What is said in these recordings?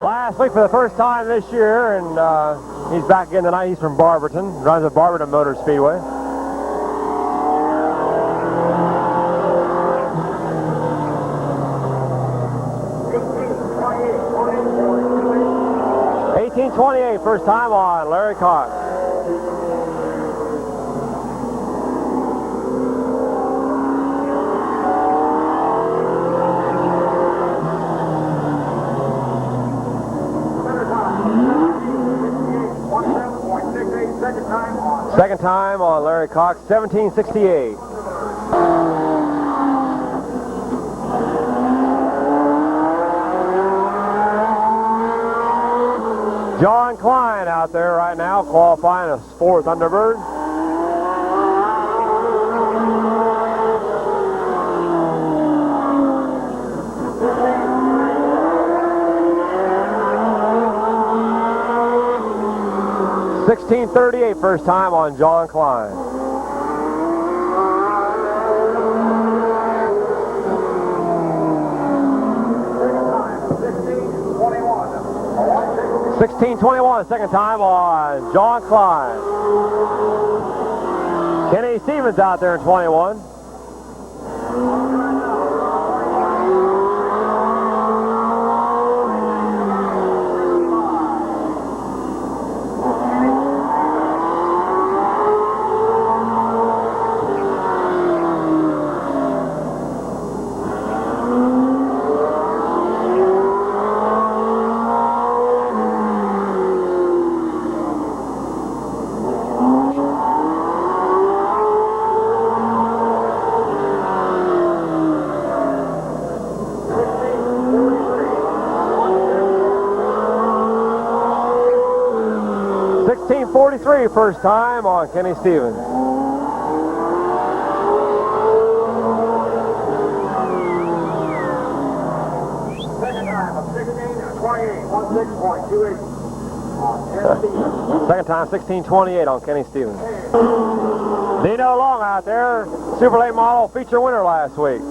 Last week for the first time this year, and he's back again tonight. He's from Barberton, runs at Barberton Motor Speedway. $18.28, first time on Larry Cox. Second time on Larry Cox, 1768. John Klein out there right now, qualifying as 4th Thunderbird. $16.38 first time on John Klein. $16.21 second time on John Klein. Kenny Stevens out there in 21. $16.43 first time on Kenny Stevens. Second time of 16.28, 16.28 on Kenny Stevens. Second time, 16.28 on Kenny Stevens. Dino Long out there, Super Late Model feature winner last week.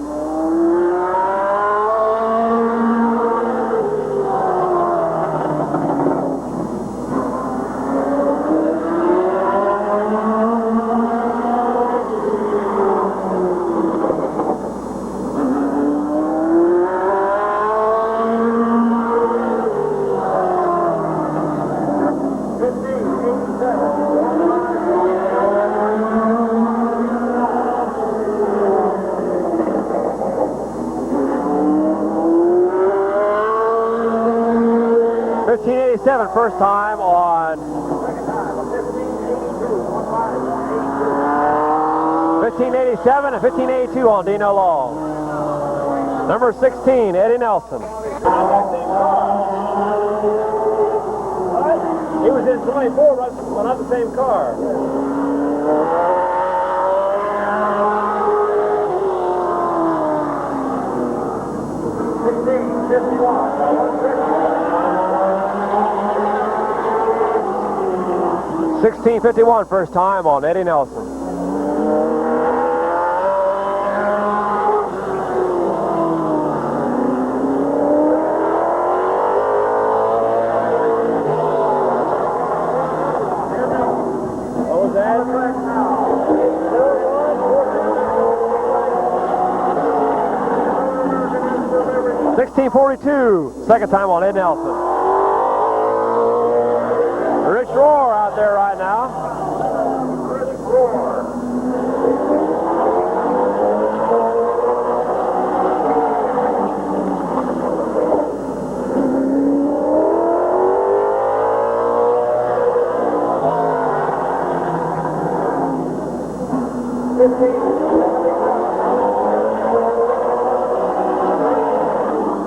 $15.87 first time on $15.87 and $15.82 on Dino Long. Number 16, Eddie Nelson. He was in 24, but not the same car. $16.51 first time on Eddie Nelson. What was that? $16.42 second time on Ed Nelson. Rich Rohr out there right now. Rich Rohr.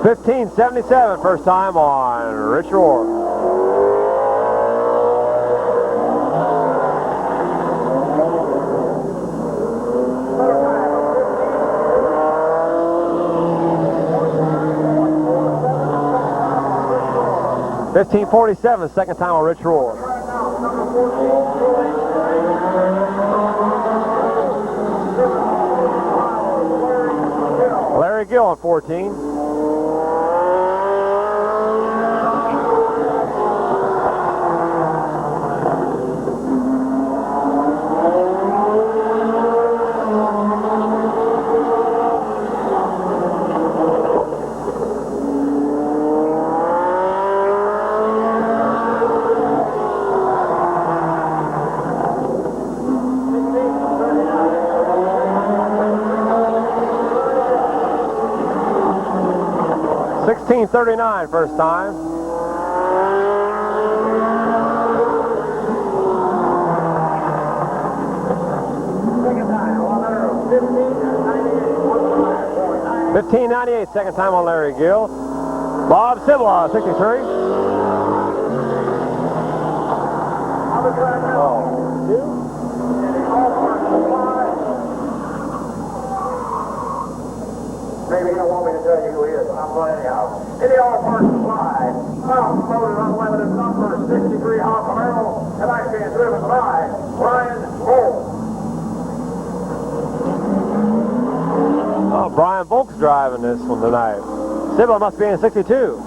$15.77 first time on Rich Rohr. $15.47 second time on Rich Rohr. Larry Gill on 14. 15:39 first time. Second time on there, 15:98. 15:98 second time on Larry Gill. Bob Cibla, 63. On the track now. Maybe you don't want me to tell you who he is, but I'm going anyhow. In the all-park supply, promoted unlimited number 63 Alfa Romeo, and that's being driven by Brian Volk. Oh, Brian Volk's driving this one tonight. Cibla must be in 62.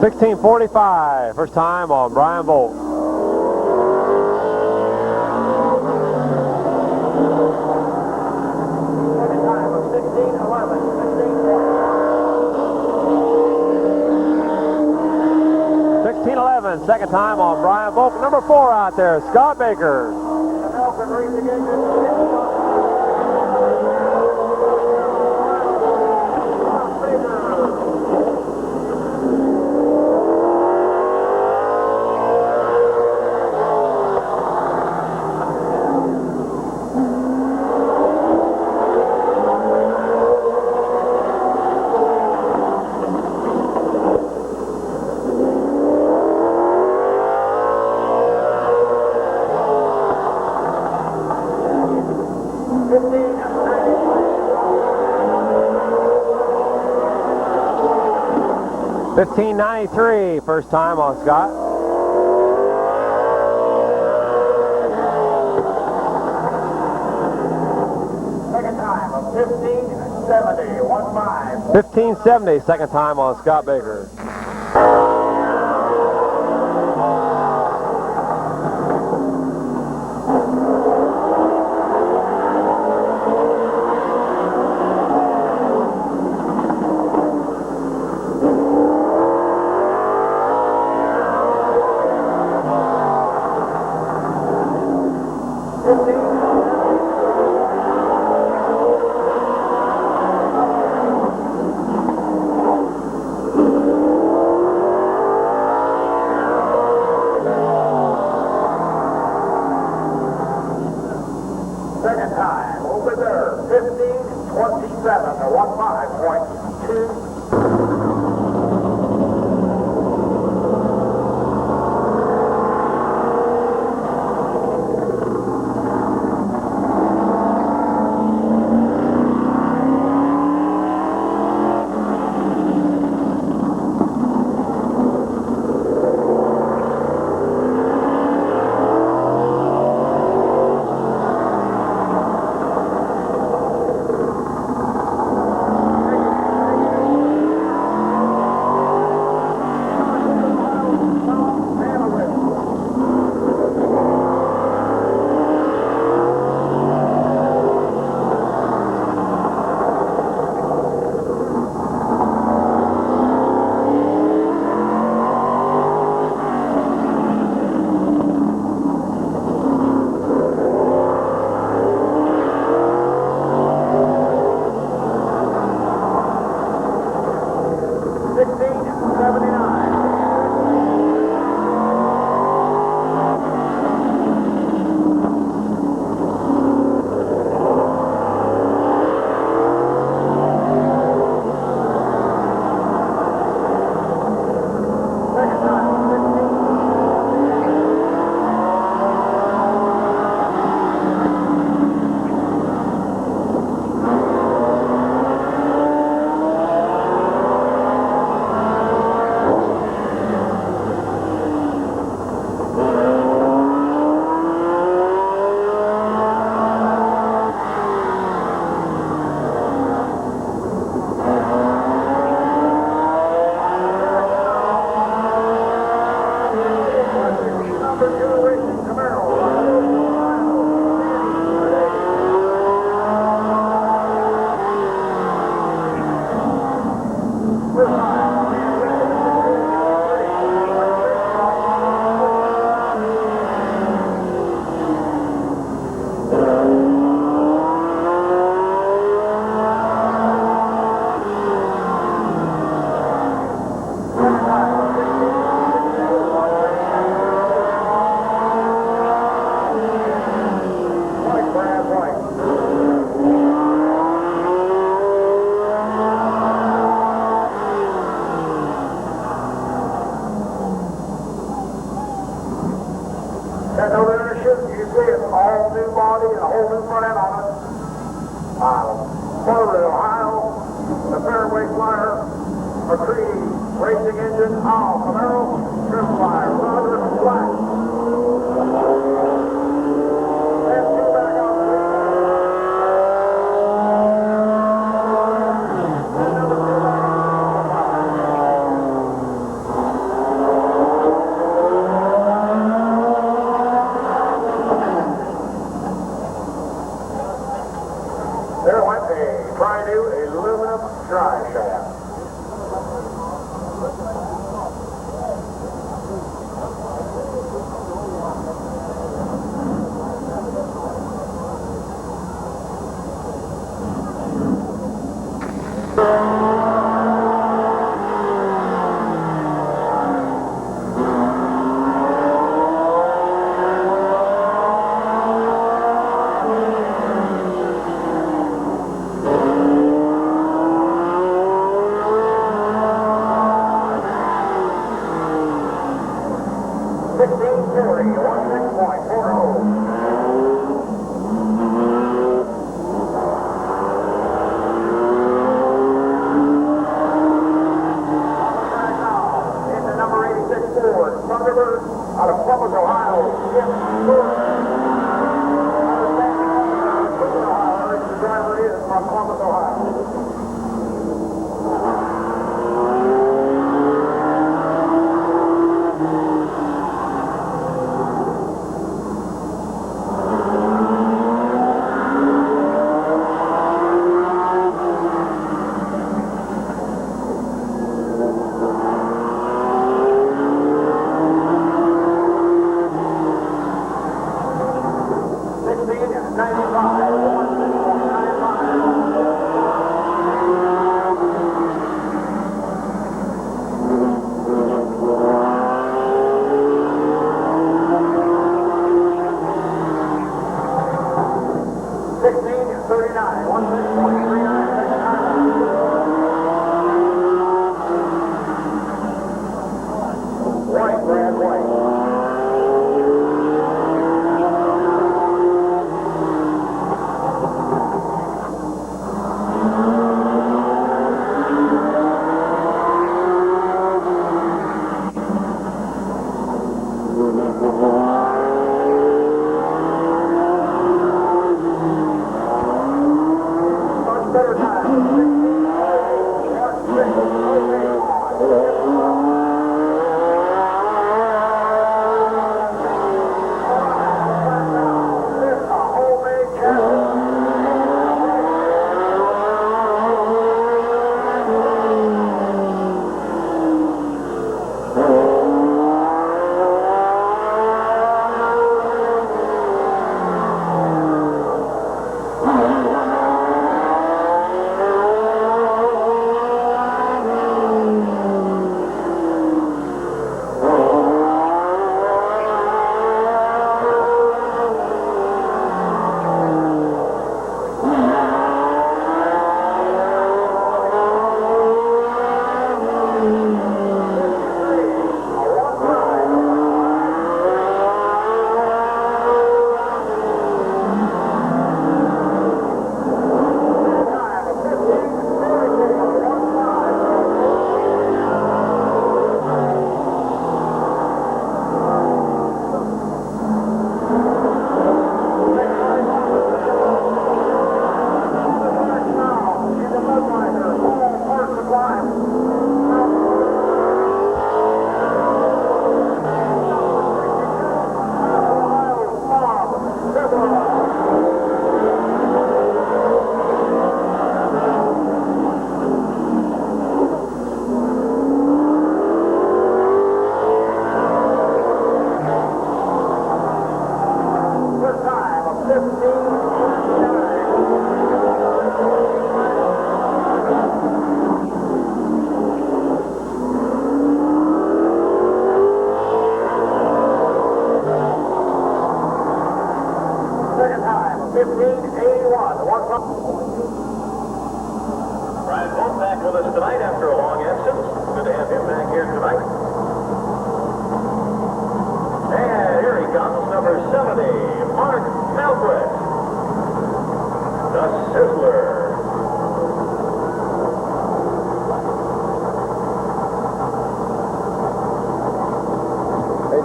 $16.45, first time on Brian Volk. Second time of 16:11, 16:11, second time on Brian Volk. Number 4 out there, Scott Baker. The Nelson Racing Engine. $15.93, first time on Scott. Second time of 15:70, 1-5. 15.70, second time on Scott Baker. you see it's an all new body and a whole new front end on it. Florida, Ohio, the Fairway Flyer, McCready Racing Engine, Camaro, driven by Robert Black. And two back out the lead. And number 2 back out. There went a brand-new aluminum drive shaft. Out of Columbus, Ohio, Jim Stewart. The driver is from Columbus, Ohio.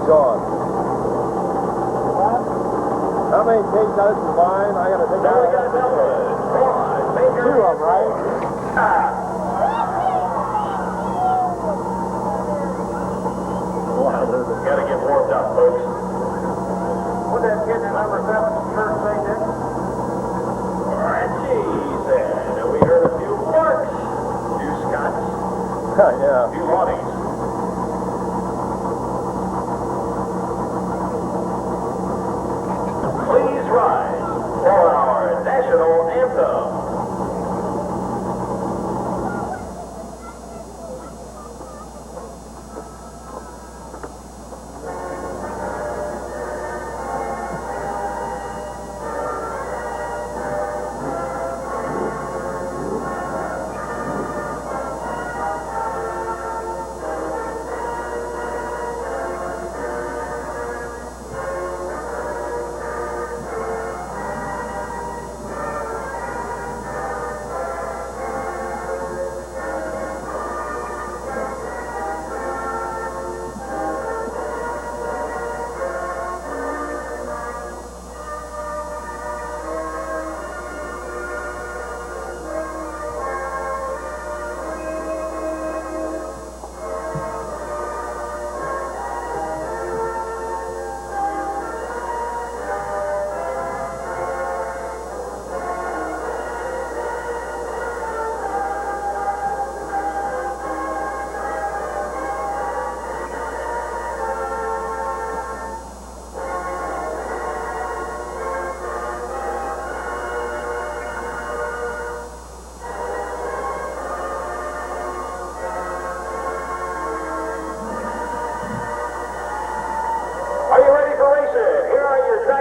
gone. How many takes out of combined? I got to take out. Two of them, right? Gotta get warmed up, folks. What's that kid in number 7 shirt say, Dick? Reggie said, we heard a few barks, a few Scots, Yeah. a few Lonnies. Please rise for our national anthem.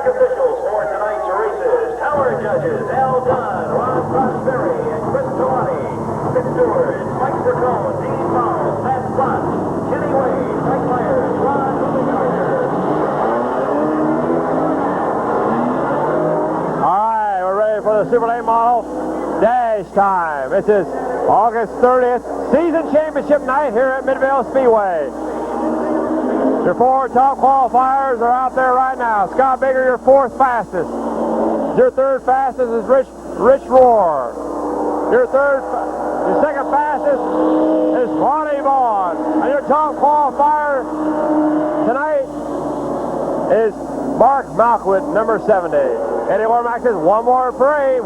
Officials for tonight's races. Tower judges, Al Dunn, Ron Prosperi, and Chris Giovanni. Pit stewards, Mike Cercone, Dean Fowles, Matt Slotz, Kenny Wade, Mike Myers, Ron Gardner. All right, we're ready for the Super Late Model Dash time. This is August 30th, season championship night here at Midvale Speedway. Your 4 top qualifiers are out there right now. Scott Baker, your 4th fastest. Your 3rd fastest is Rich Roar. Your 2nd fastest is Ronnie Vaughn. And your top qualifier tonight is Mark Malkwood, number 70. Eddie Warmack says one more parade.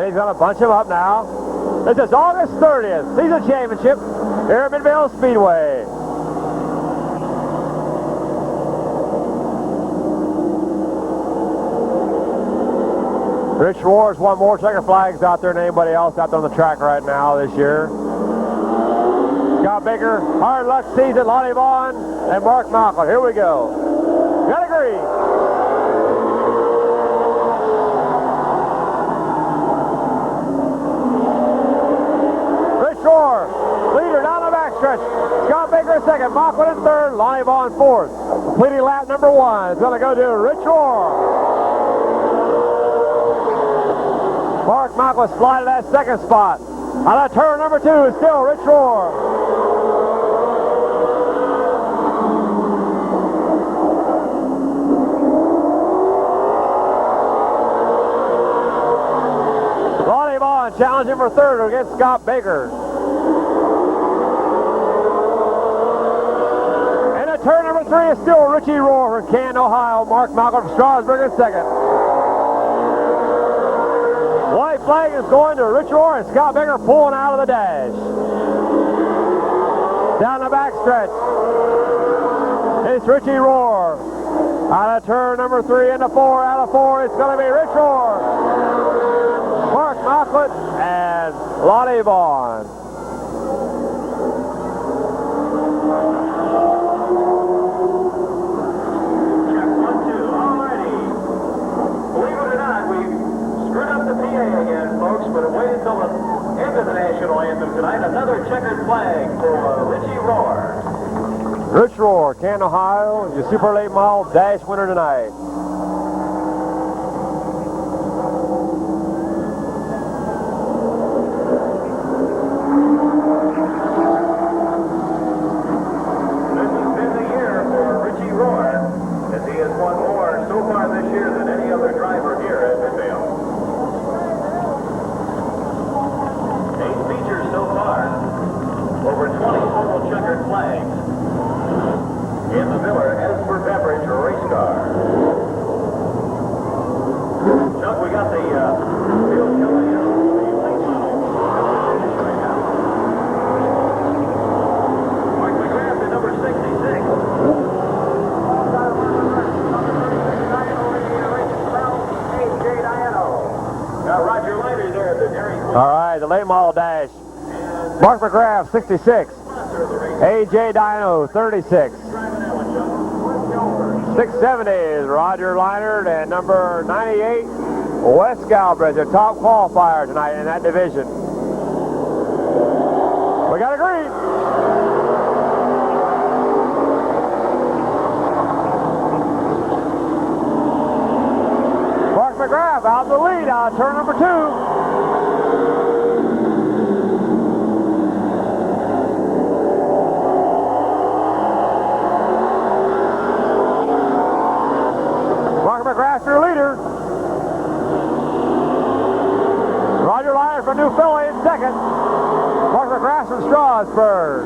He's going to bunch him up now. This is August 30th, season championship here at Midvale Speedway. Rich Roar's won more checker flags out there than anybody else out there on the track right now this year. Scott Baker, hard luck season, Lonnie Vaughn, and Mark Malkwood. Here we go. Got agree. Leader down the backstretch. Scott Baker in 2nd, Malkwood in 3rd, Lonnie Vaughn 4th. Completing lap number 1 is going to go to Rich Roar. Mark Malkwood slided that 2nd spot. On that turn number 2 is still Rich Roar. Lonnie Vaughn challenging for 3rd against Scott Baker. Turn number 3 is still Richie Roar from Canton, Ohio. Mark Malkwood from Strasburg in 2nd. White flag is going to Rich Roar and Scott Baker pulling out of the dash. Down the backstretch, it's Richie Roar. Out of turn number 3 into 4. Out of 4, it's going to be Rich Rohr, Mark Moffitt, and Lonnie Vaughn. Check 1-2. Alrighty. Believe it or not, we screwed up the PA again, folks, but wait until the end of the national anthem tonight. Another checkered flag for Richie Rohr. Rich Rohr, Canton, Ohio, your super late model dash winner tonight. This has been the year for Richie Rohr, as he has won more so far this year than any other driver here at Midvale. 8 features so far. Over 20 total checkered flags. In the Miller Esper Beverage race car. Chuck, we got the field coming in. The late model right now. Mark McGrath at number 66. Got Roger Leiter there, the Dairy Queen. All right, the late model dash. Mark McGrath, 66. A.J. Dino, 36. 670 is Roger Leinert, and number 98, Wes Galbraith, the top qualifier tonight in that division. We got a green. Mark McGrath out in the lead out of turn number 2. McGrath, your leader. Roger Leinert from New Philly in second. Mark McGrath from Strasburg.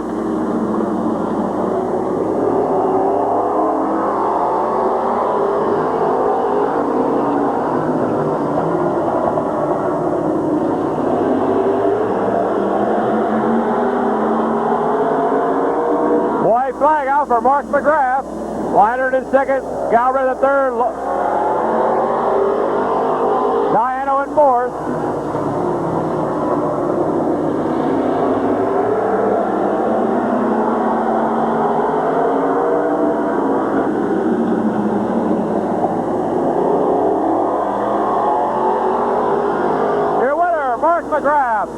White flag out for Mark McGrath. Leinert in second. Galbraith in third. Diano in fourth. Your winner, Mark McGrath.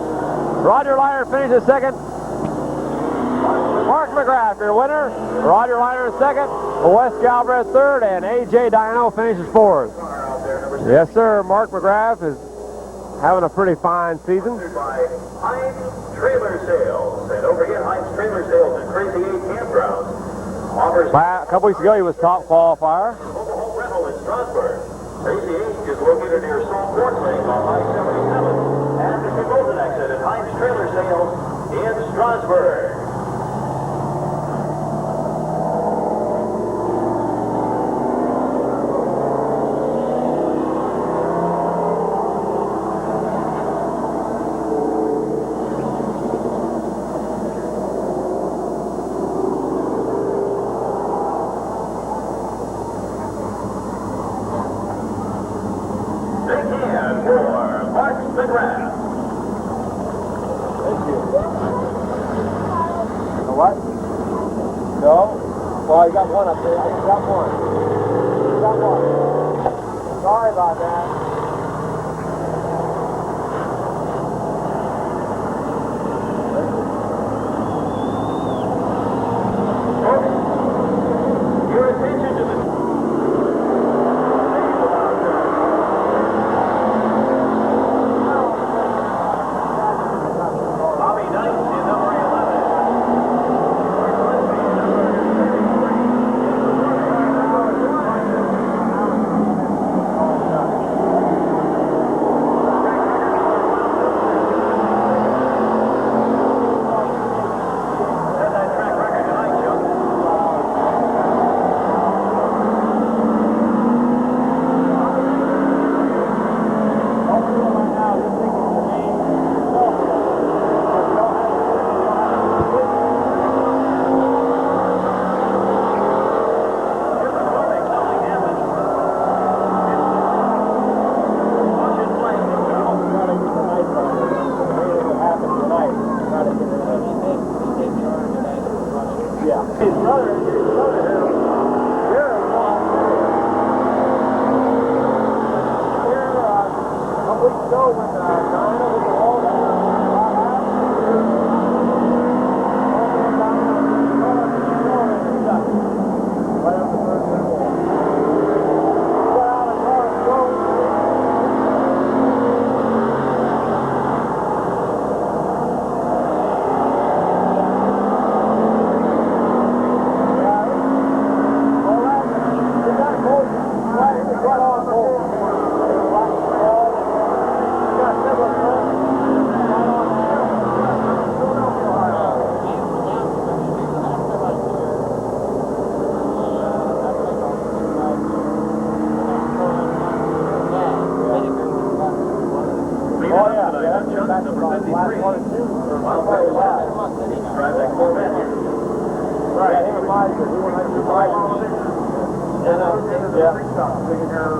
Roger Leinert finishes second. Mark McGrath, your winner. Roger Leinert second. Wes Galbraith third, and A.J. Diano finishes fourth. Yes, sir. Mark McGrath is having a pretty fine season. By Heinz Trailer Sales. And don't forget Heinz Trailer Sales in Crazy 8 Campgrounds. Offers A couple weeks ago, he was top qualifier. mobile home rental in Strasburg. Crazy 8 is located near Salt Fork Lake on I-77 and the Golden exit at Heinz Trailer Sales in Strasburg. What? No? Well, I got one up there. I got one. Got one. Sorry about that. Your attention to the Bobby Knight in number 11.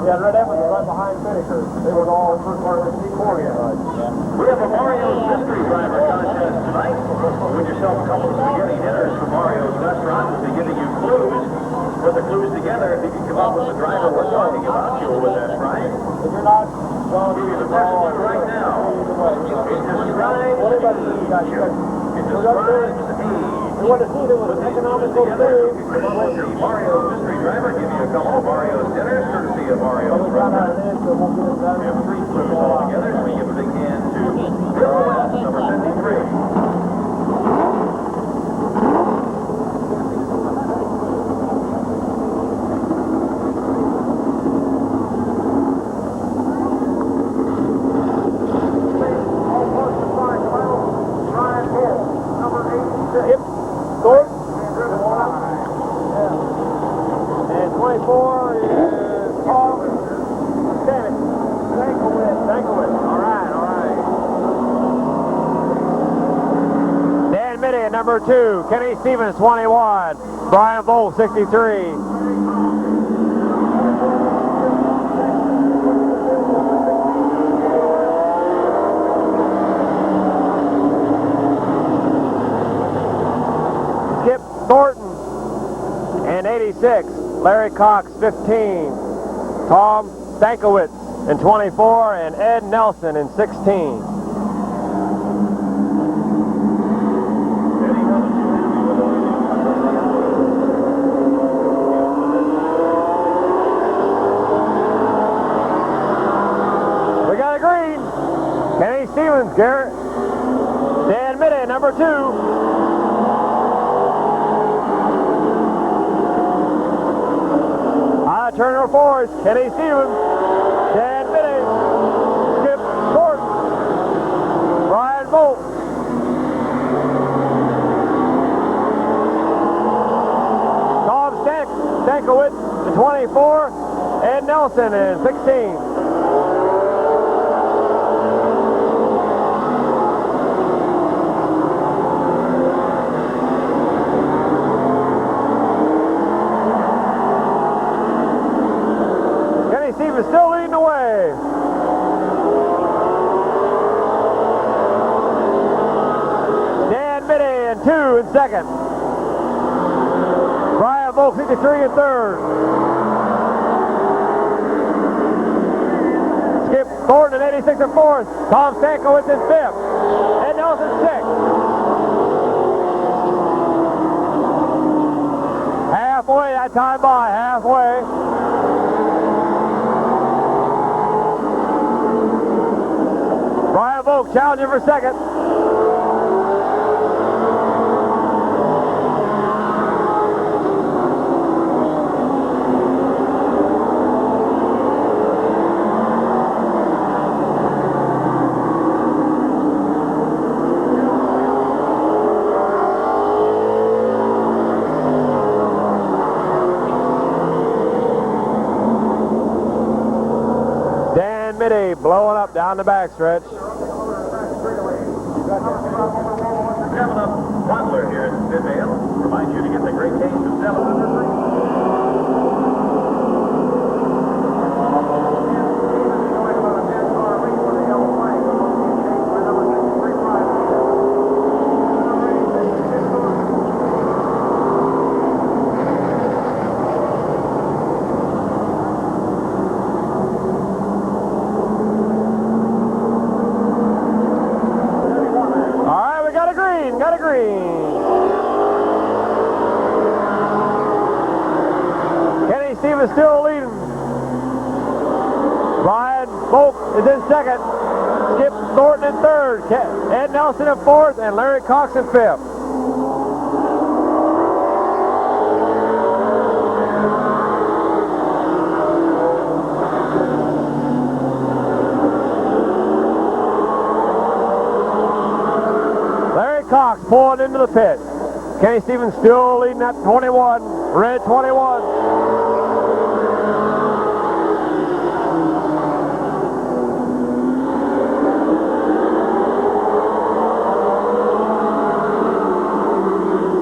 Yeah, Red Evans was right behind Finneker. They were all first part of the C4 yet. We have a Mario's Mystery Driver contest tonight. Win yourself a couple of spaghetti dinners from Mario's restaurant. We'll be giving you clues. Put the clues together. If you can come up with the driver we're talking about, you'll win that prize. If you're not, I'll give you the first clue right now. It describes we want to see if it was an economical thing. Mario's Mystery Driver. Give you a couple of Mario's dinners, courtesy of Mario's restaurant. We have 3 clues altogether, so we give a big hand to Bill West, number 53. And 24 is Paul Stankiewicz. All right. Dan Mitty at number 2. Kenny Stevens, 21. Brian Volk, 63. Thornton and 86, Larry Cox 15, Tom Stankiewicz in 24, and Ed Nelson in 16. We got a green. Kenny Stevens, Garrett. Dan Mitty, number 2. Turner Force, Kenny Stevens, Dan Mitty, Skip Thornton, Brian Volk. Tom Stankiewicz in 24, Ed Nelson in 16. Steve is still leading the way. Dan Mitty in 2 in 2nd. Brian Volk 53 in 3rd. Skip Thornton in 86 in 4th. Tom Stankiewicz in 5th. Ed Nelson 6th. Halfway that time by, halfway. Brian Volk challenging for 2nd. Dan Mitty blowing up down the backstretch. Coming up, Butler here at Midvale. Remind you to get the great case of 700. is still leading. Brian Volk is in second. Skip Thornton in third. Ed Nelson in fourth, and Larry Cox in fifth. Larry Cox pulling into the pit. Kenny Stevens still leading at 21. Red 21.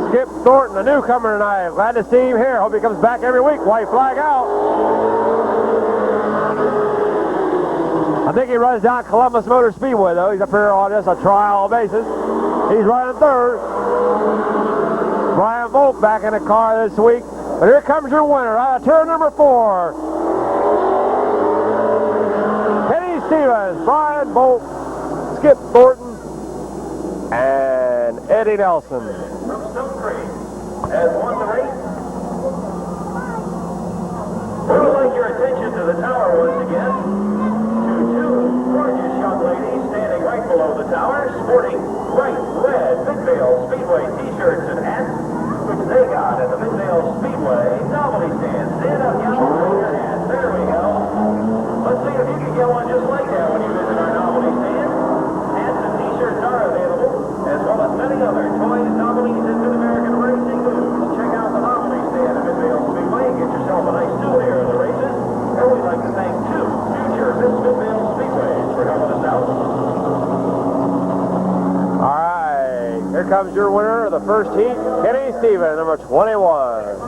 Skip Thornton, a newcomer tonight. Glad to see him here. Hope he comes back every week. White flag out. I think he runs down Columbus Motor Speedway, though. He's up here on just a trial basis. He's running third. Brian Volk back in the car this week. But here comes your winner out of turn number 4. Kenny Stevens, Brian Volk, Skip Thornton, and Eddie Nelson. From Stone Creek has won the race. We would like your attention to the tower once again. To two gorgeous young ladies standing right below the tower, sporting bright red Midvale Speedway t-shirts and hats, which they got at the Midvale Speedway novelty stand. Stand up, y'all, with your hats. There we go. Let's see if you can get one just like that when you visit our novelty stand. Hats and t-shirts are available, as well as many other toys, novelties, and Mid-American racing news. Check out the novelty stand at Midvale Speedway and get yourself a nice souvenir of the races. And we'd like to thank two future Miss Midvale Speedways for helping us out. All right, here comes your winner of the first heat, Kenny Stevens, number 21.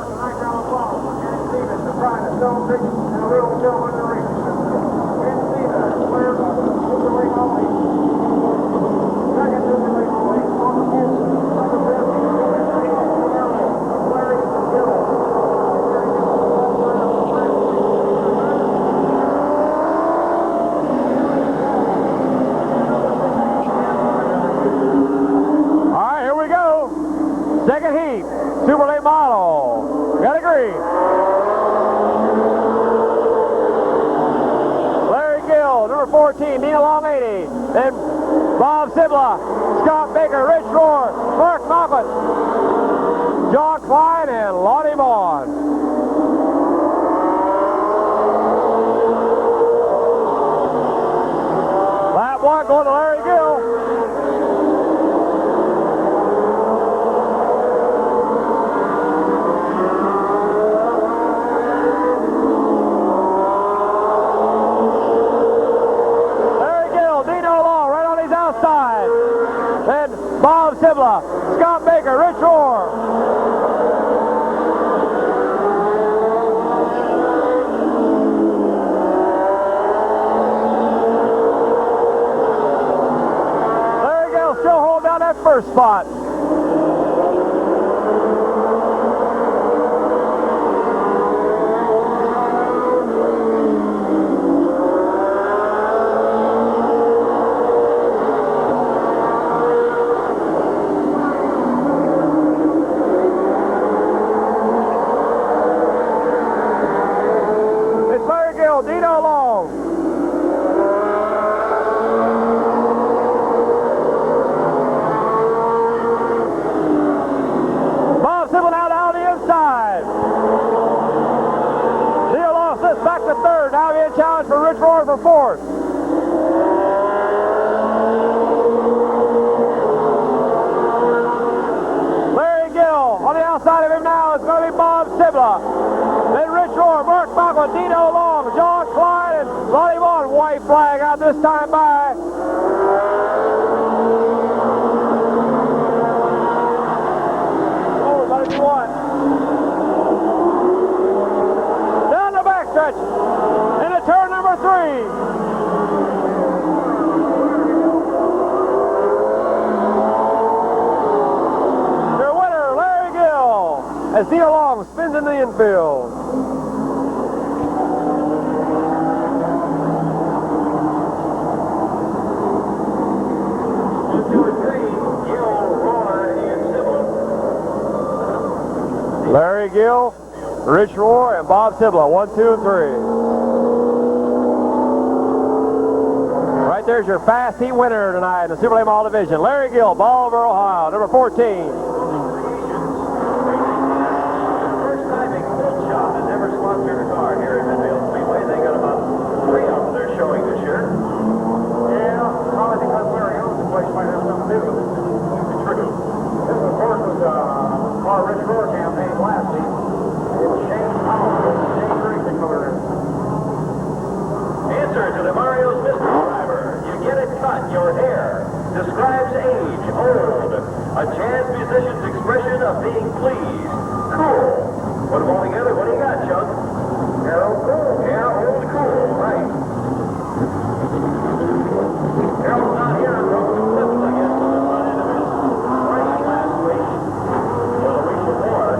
Second heat, Super Late Model. Got a green. Larry Gill, number 14, Neil Long 80. Then Bob Sibla, Scott Baker, Rich Rohr, Mark Moffett, John Klein, and Lonnie Vaughn. Lap 1 going to Larry Gill. Then Bob Sibla, Scott Baker, Rich Rohr. There you go, still holding down that first spot. Dino Long. Bob Sibble now down the inside. Dino Long slips back to third. Now being challenged for Rich Rohr for fourth. Larry Gill on the outside of him now is going to be Bob Sibla. Then Rich Rohr, Mark Bachman, Dino Long, John Klein, and Lonnie Vaughn. White flag out this time by. Oh, let it be one. Down the backstretch into turn number 3. Your winner, Larry Gill, as Dino Long spins in the infield. Larry Gill Rich Rohr and Bob Sibla, 1, 2, and 3. Right there's your fast heat winner tonight in the Super Late Model Division. Larry Gill, Bolivar, Ohio, number 14. First timing Full Shot has ever sponsored a car here at Midvale Speedway. They got about 3 of them they're showing this year. Yeah, probably because Larry owns the place might have something to do with it. True. This, of course, was our Rich Rohr campaign last week. It was Shane Powell, Shane Racing color. Answer to the Mario's mystery driver. You get it cut, your hair. Describes age, old. A jazz musician's expression of being pleased. Cool. Put them all together, what do you got, Chuck? Hair old, cool. Hair old, cool. Right. Harold's not here on Road 6, I guess. He was run into his race last week. Or the week before.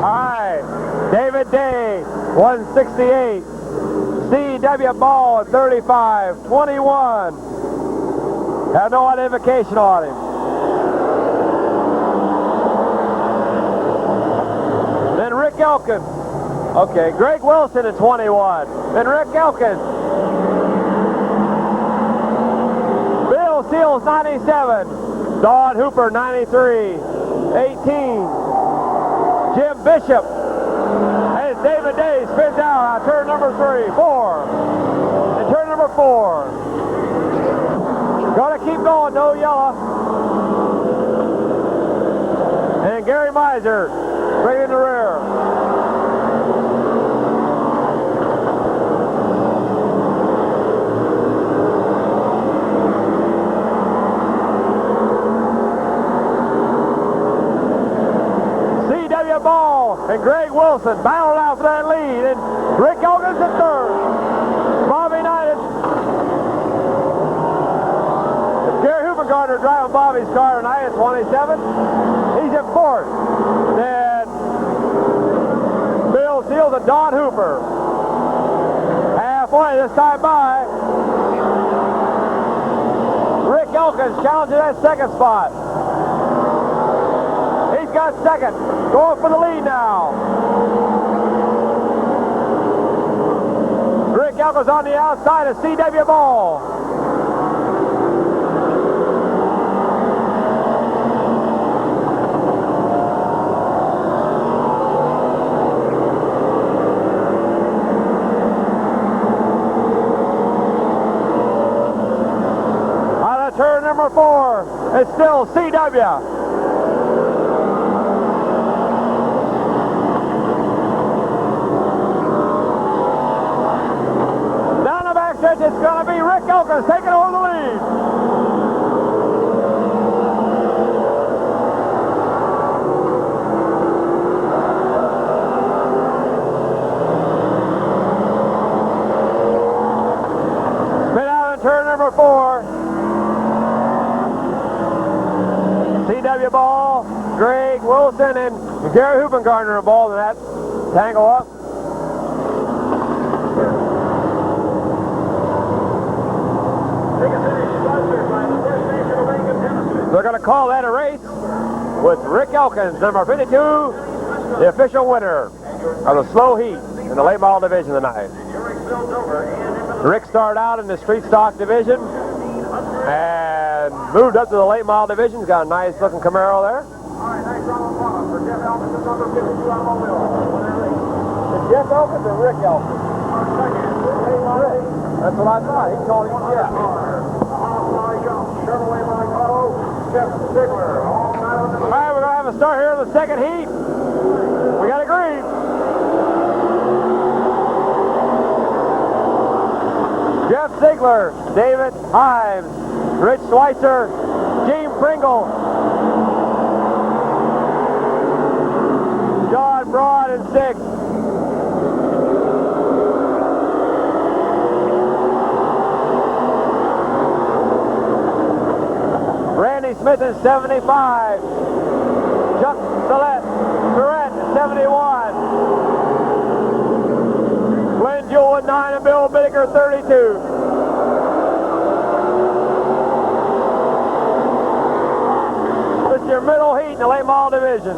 All right, David Day, 168. C.W. Ball at 35, 21. Have no identification on him. Then Rick Elkins. Okay, Greg Wilson at 21. Then Rick Elkins. Bill Seals, 97. Don Hooper, 93. 18. Jim Bishop. As David Day spins out on turn number 3, 4. And turn number 4. Gonna keep going, no yellow. And Gary Miser, right in the rear. C.W. Ball and Greg Wilson battled out for that lead, and Rick Elkins at third. Bobby Knight. Gary Hoovergarner driving Bobby's car tonight at 27. He's at fourth. Then Bill Seals and Don Hooper. Halfway this time by. Rick Elkins challenging that second spot. He's got second. Going for the lead now. Rick Elkins on the outside of C.W. Ball. Out of turn number 4, it's still C.W. It's going to be Rick Elkins taking over the lead. Spin out in turn number 4. C.W. Ball, Greg Wilson, and Gary Hoopengartner involved in that tangle up. They're going to call that a race with Rick Elkins, number 52, the official winner of the slow heat in the late model division tonight. Rick started out in the street stock division and moved up to the late model division. He's got a nice looking Camaro there. Jeff Elkins or Rick Elkins? That's what I thought. He called him Jeff. All right, we're going to have a start here in the second heat. We got a green. Jeff Ziegler, David Himes, Rich Schweitzer, Gene Pringle, John Broad in 6. Randy Smith in 75. Chuck Surratt in 71. Glenn Jewell in 9 and Bill Bittaker 32. This is your middle heat in the late model division.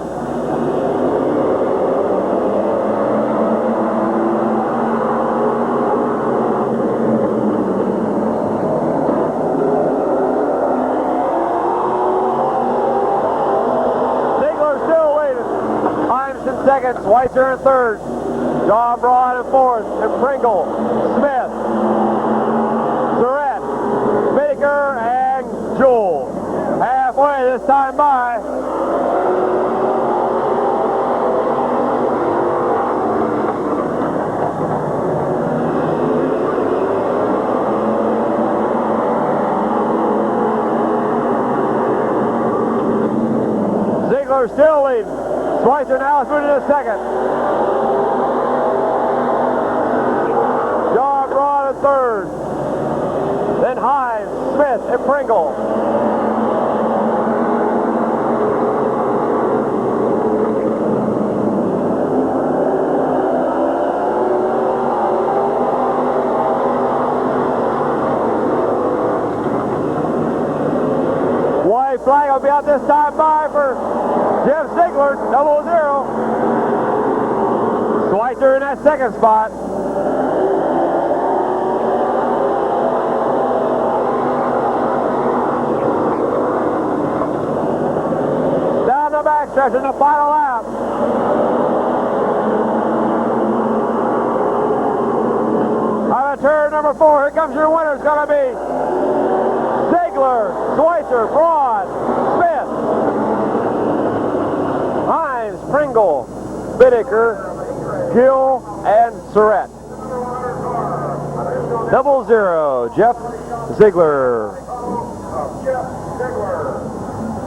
Ziegler still leading. Himes in second, Schweitzer in third. John Braun in fourth, and Pringle, Smith, Surratt, Baker, and Jewell. Halfway this time by. Ziegler still leading. Schweitzer now is moving to second. John Braun in third. Then Himes, Smith, and Pringle. White flag will be out this time by for Jeff Ziegler, 0-0. Schweitzer in that second spot. Down the backstretch in the final lap. Out of turn number 4, here comes your winner. It's going to be Ziegler, Schweitzer, Braun, Smith, Himes, Pringle, Bittaker, Gill, and Surratt. 0-0, Jeff Ziegler.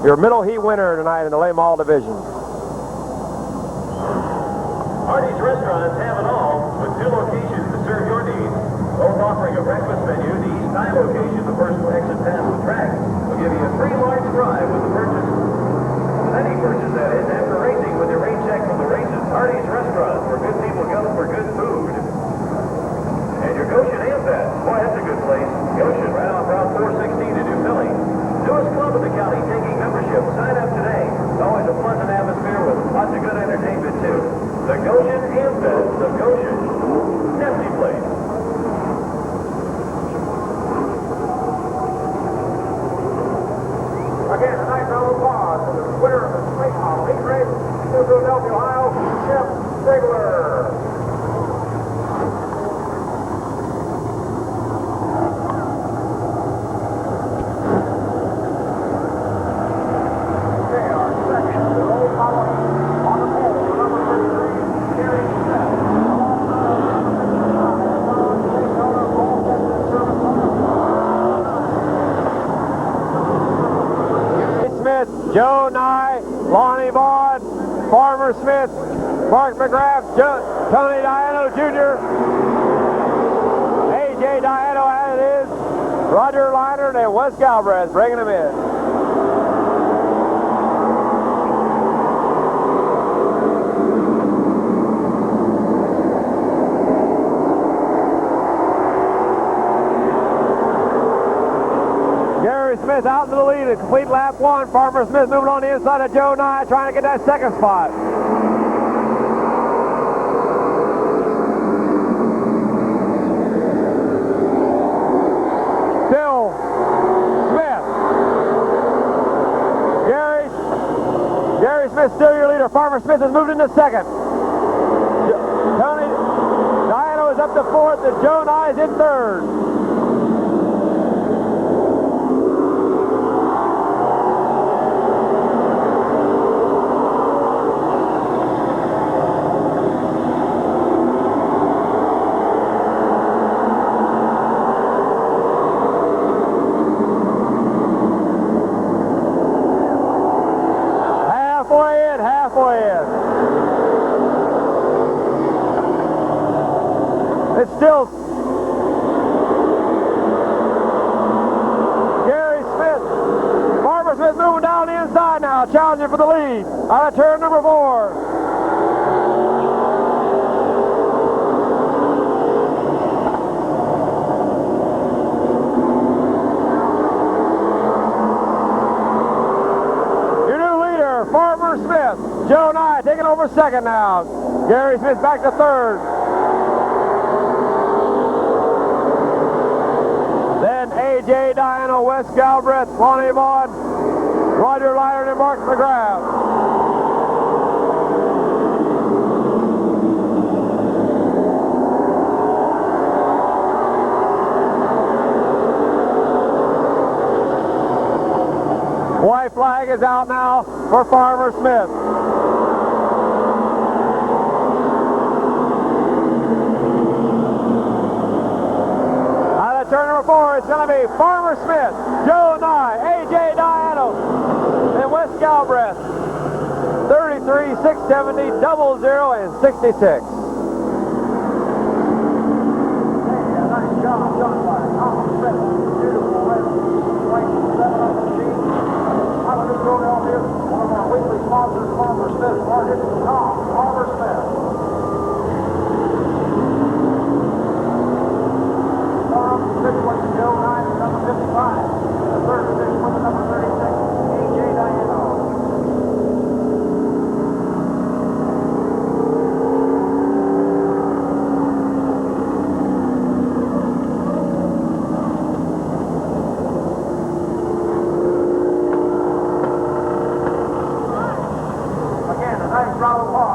Your middle heat winner tonight in the late model division. Hardee's restaurants have it all, with 2 locations to serve your needs. Both offering a breakfast menu. The East High location, the first exit past the track, will give you a free large fry with the purchase. Any purchase, that is, after racing with your rain check from the races. Hardee's restaurant, where good people go for good food. And your Goshen Amfest. Boy, that's a good place. Goshen, right off Route 416 to New Philly. Newest club in the county, taking membership. Sign up today. It's always a pleasant atmosphere with lots of good entertainment, too. The Goshen Amfest of Goshen. Empty place. Again, a nice round of applause for the winner of the late model heat race in Philadelphia, Ohio, Jeff Ziegler. Okay, our second, the old model on the pole, number 33, Gary Smith. Joe Nye, Lonnie Vaughn, Farmer Smith, Mark McGrath, Tony Diano Jr., A.J. Diano as it is, Roger Leinert, and Wes Galbraith bringing them in. Smith out into the lead in complete lap 1. Farmer Smith moving on the inside of Joe Nye, trying to get that second spot. Still Smith. Gary Smith still your leader. Farmer Smith has moved into second. Tony Diano is up to fourth, and Joe Nye is in third. It's still Gary Smith. Farmer Smith moving down the inside now, challenging for the lead. Out of turn number 4. over second now. Gary Smith back to third. Then A.J. Diano, Wes Galbraith, Lonnie Vaughn, Roger Lyron, and Mark McGrath. White flag is out now for Farmer Smith. Out of turn number 4, it's going to be Farmer Smith, Joe Nye, A.J. Diano, and Wes Galbraith. 33, 670, 00, and 66. Nice job, John White. Beautiful red white 7 on the sheet. Out of this Philadelphia, one of our weekly sponsors, Farmer Smith Market. Farmer Smith. Sixth one to Joe Nye, number 55. The third position with the number 36, A.J. Diano. Again, a nice round of applause.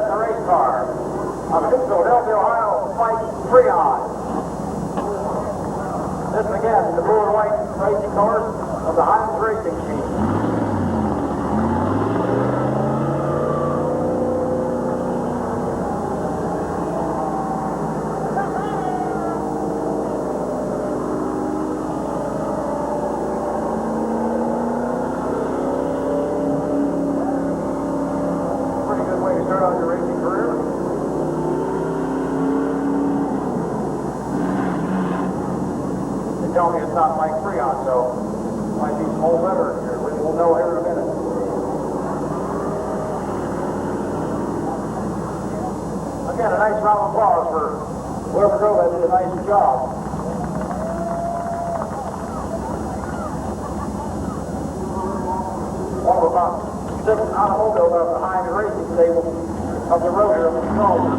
in the race car. Of Philadelphia, Ohio, Mike Freon. This again, the blue and white racing cars of the Hines Racing Team. Pretty good way to start out your racing career. They tell me it's not Mike Freon, so might be some old veterans here. We'll know here in a minute. Again, a nice round of applause for whoever drove that did a nice job. One of about 6 automobiles up behind the racing stable of the road here in the control room.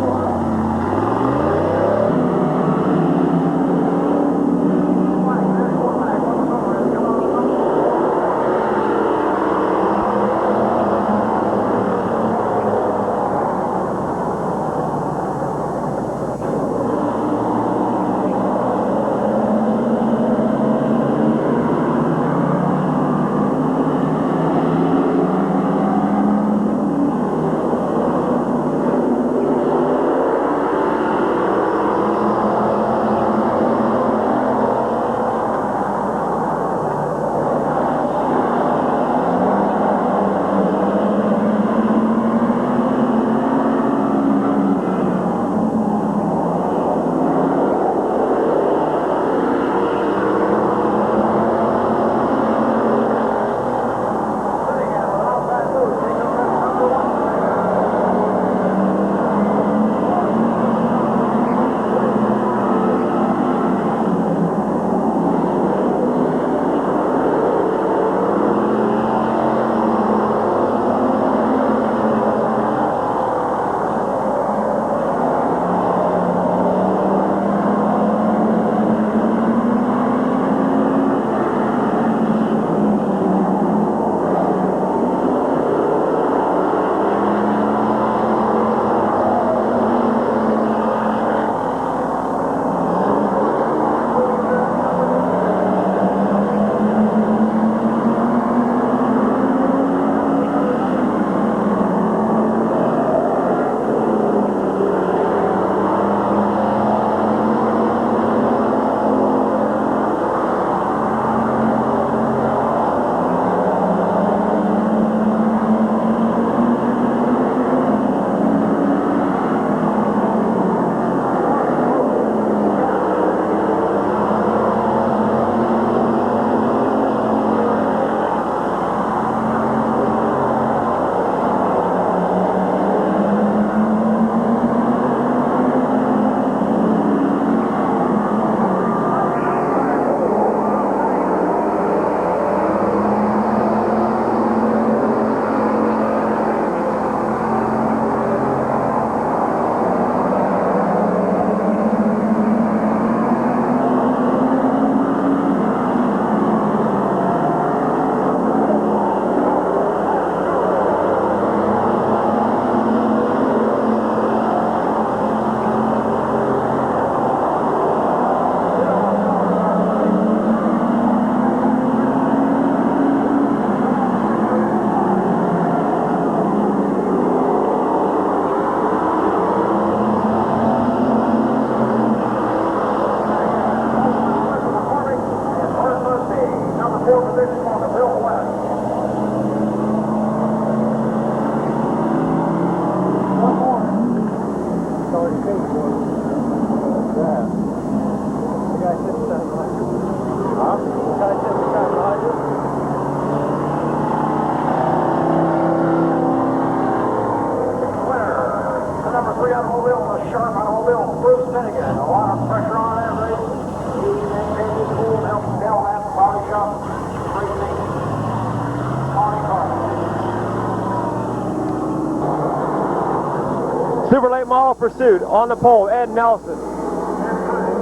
Super late model pursuit on the pole, Ed Nelson.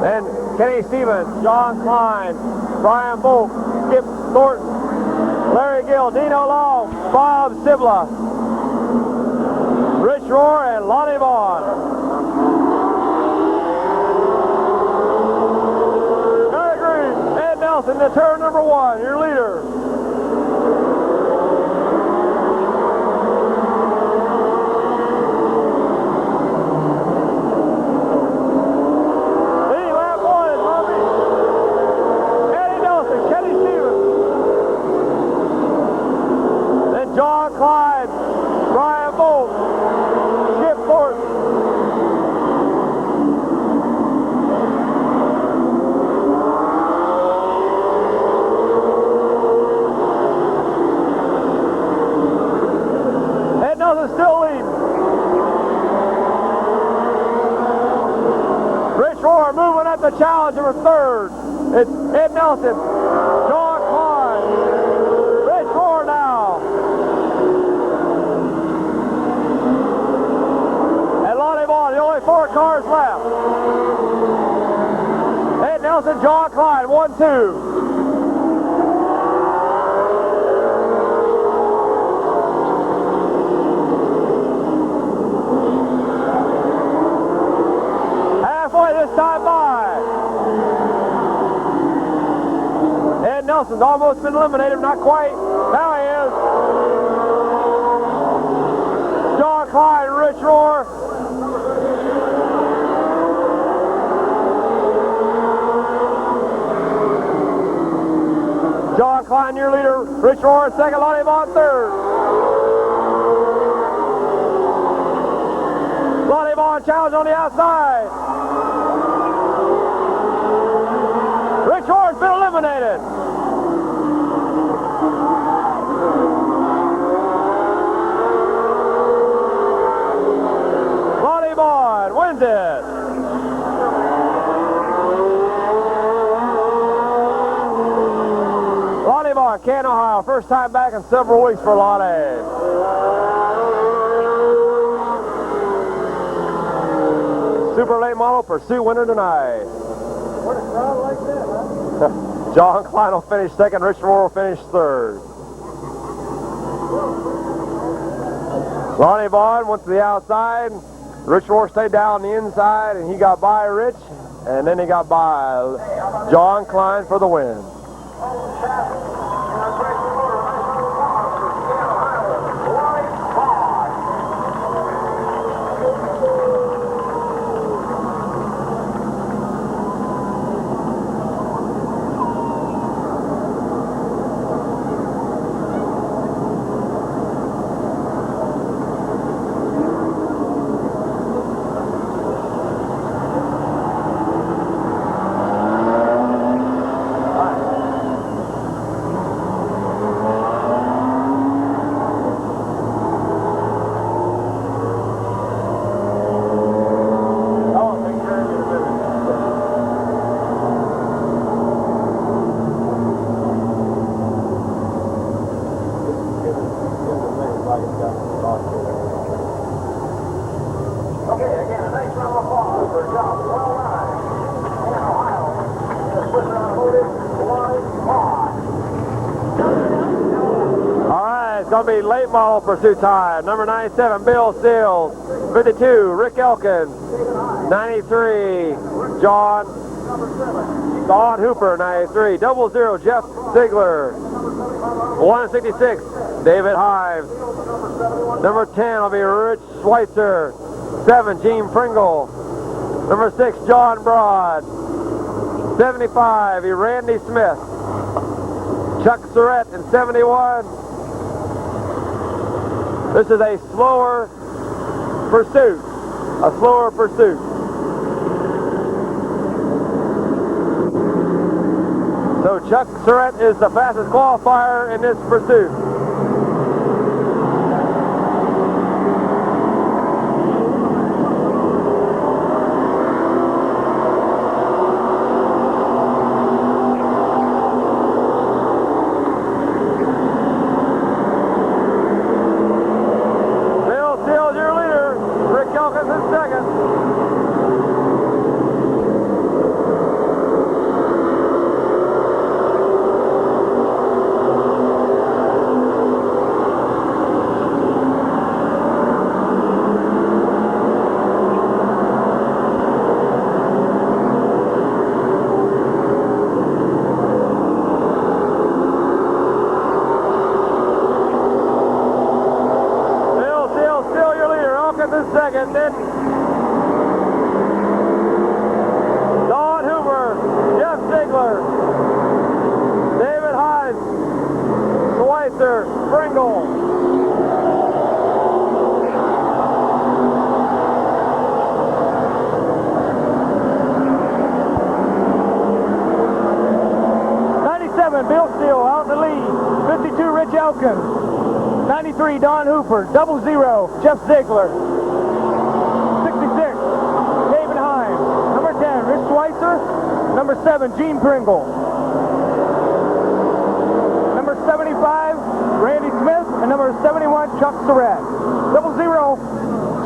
Then Kenny Stevens, John Klein, Brian Volk, Skip Thornton, Larry Gill, Dino Long, Bob Sibla, Rich Rohr and Lonnie Vaughn. Gary Green, Ed Nelson to turn number 1, your leader. John Clyde, Brian Bolt, Skip Thornton. Ed Nelson still leading. Rich Rohr moving up the challenge for 3rd. It's Ed Nelson, John Clyde, Rich Rohr now. Only 4 cars left. Ed Nelson, John Clyde, 1-2. Halfway this time by. Ed Nelson's almost been eliminated, not quite. Now he is. John Clyde, Rich Rohr. John Clyde, your leader. Rich Rohr, 2nd. Lonnie Vaughn, 3rd. Lonnie Vaughn challenge on the outside. Rich Rohr's been eliminated. Lonnie Vaughn wins it. Canton, Ohio. First time back in several weeks for Lonnie. Super late model pursuit winner tonight. What a crowd like that, huh? John Klein will finish 2nd. Rich Rohr will finish 3rd. Lonnie Vaughn went to the outside. Rich Rohr stayed down the inside, and he got by Rich, and then he got by John Klein for the win. It's going to be late model pursuit time. Number 97, Bill Seals. 52, Rick Elkins. 93, Don Hooper, 93. 00, Jeff Ziegler. 166, David Hives. Number 10 will be Rich Schweitzer. 7, Gene Pringle. Number 6, John Broad. 75, Randy Smith. Chuck Surratt in 71. This is a slower pursuit. A slower pursuit. So Chuck Surratt is the fastest qualifier in this pursuit. second, then Don Hoover, Jeff Ziegler, David Hines, Schweitzer, Pringle. Bill Steele out in the lead. 52, Rich Elkins. 93, Don Hooper. 00, Jeff Ziegler. 66, David Hines. Number 10, Rich Schweitzer. Number 7, Gene Pringle. Number 75, Randy Smith. And number 71, Chuck Surratt. 00,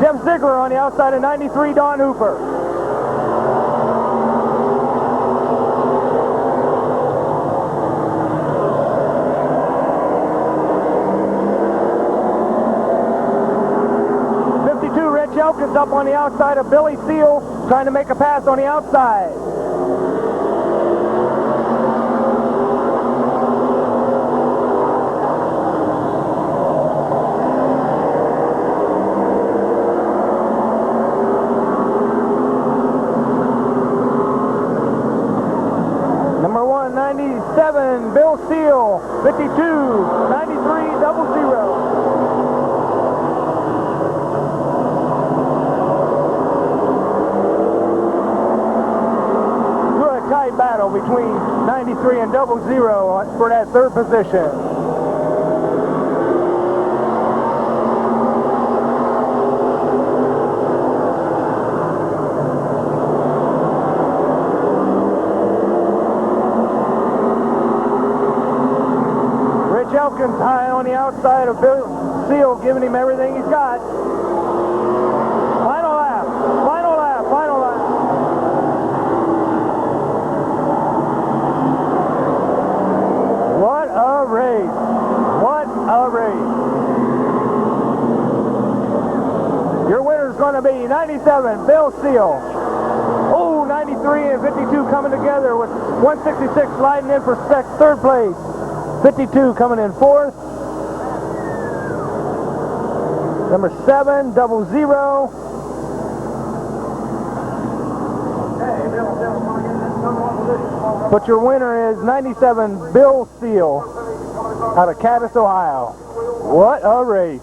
Jeff Ziegler on the outside of 93, Don Hooper. Elkins up on the outside of Billy Seal, trying to make a pass on the outside. Number 197, Bill Seal. 52, 93, 00. Battle between 93 and 00 for that third position. Rich Elkins high on the outside of Bill Seal, giving him everything he's got. Final lap, final lap, final lap. What a race. What a race. Your winner's going to be 97, Bill Steele. Oh, 93 and 52 coming together with 166 sliding in for third place. 52 coming in fourth. Number 7, 00. But your winner is 97, Bill Steele, out of Cadiz, Ohio. What a race.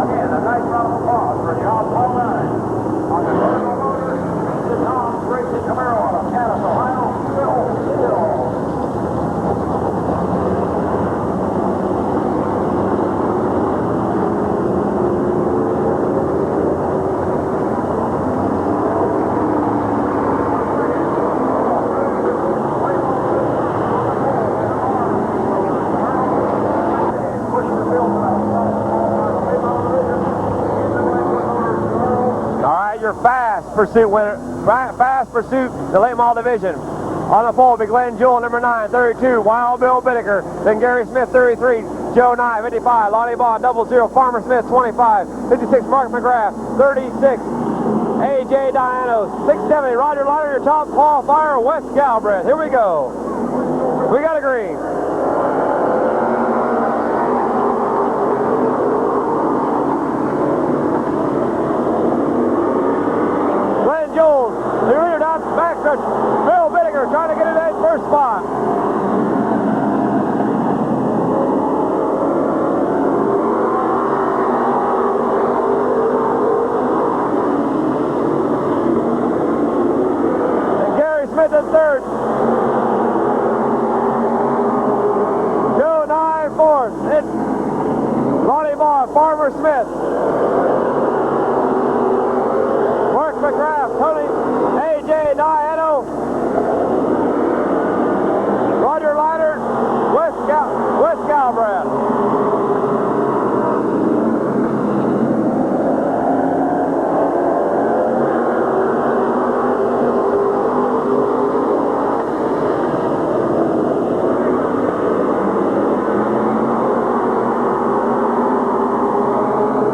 Again, a nice round of applause for John Paul Nine. On the Colonel Motors, the Tom's Racing Camaro out of Cadiz, Ohio, Bill Steele. Fast pursuit winner, fast pursuit, the late model division. On the pole will be Glenn Jewell, number 9, 32, Wild Bill Bittaker, then Gary Smith, 33, Joe Nye, 55, Lonnie Bond, 00, Farmer Smith, 25, 56, Mark McGrath, 36, A.J. Diano, 670, Roger Lauder, your top qualifier, Wes Galbraith. Here we go. We got a green. The leader down backstretch. Bill Bittaker trying to get in that first spot. And Gary Smith in third. Joe Nye fourth. Then Lonnie Bond, Farmer Smith. Mark McGrath, Tony A.J. Diano, Roger Leiter, Wes Galbraith.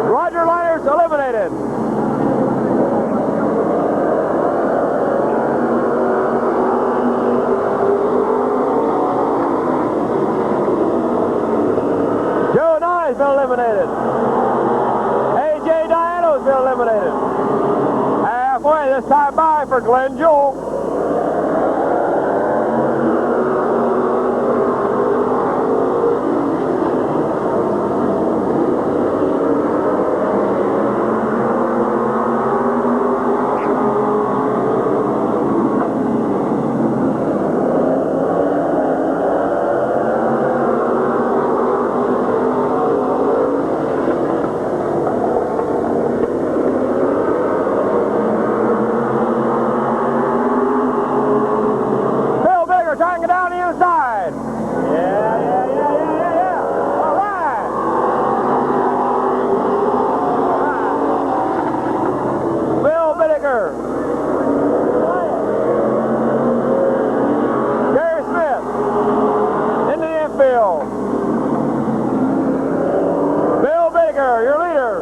Roger Leiter's eliminated. been eliminated. A.J. Diano's been eliminated. Halfway this time by for Glenn Jewell. Trying to get down the inside. Yeah. All right. Bill Whittaker. Gary Smith into the infield. Bill Whittaker, your leader.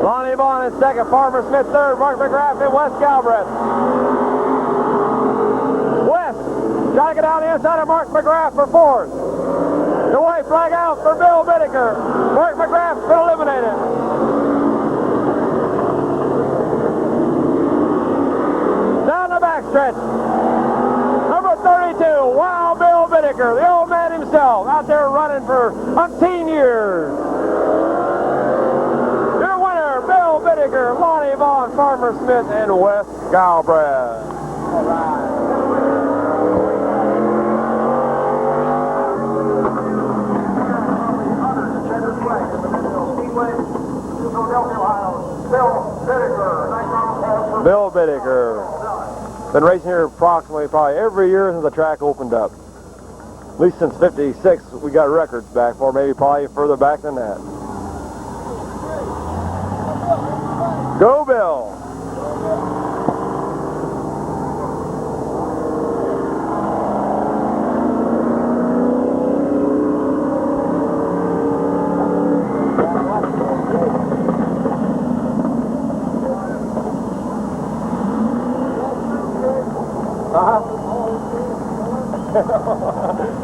Lonnie Vaughn in second, Farmer Smith third, Mark McGrath and Wes Galbraith. West trying to get down the inside of Mark McGrath for fourth. The white flag out for Bill Whittaker. Mark McGrath's been eliminated. Down the backstretch. Number 32, Wild Bill Whittaker, the old man himself, out there running for umpteen years. Bill Whittaker, Lonnie Vaughn, Farmer Smith, and Wes Galbraith. All right. Bill Whittaker. Been racing here approximately probably every year since the track opened up. At least since '56 we got records back for, maybe probably further back than that. Go Bill!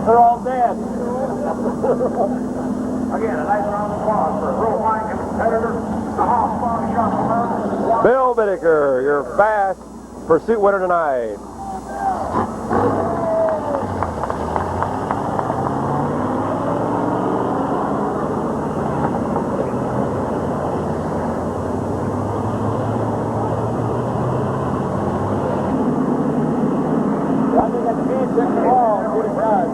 They're all dead. Again, a nice round of applause for a real fine competitor. Bill Whittaker, your fast pursuit winner tonight. I think that's me check the ball and what it does.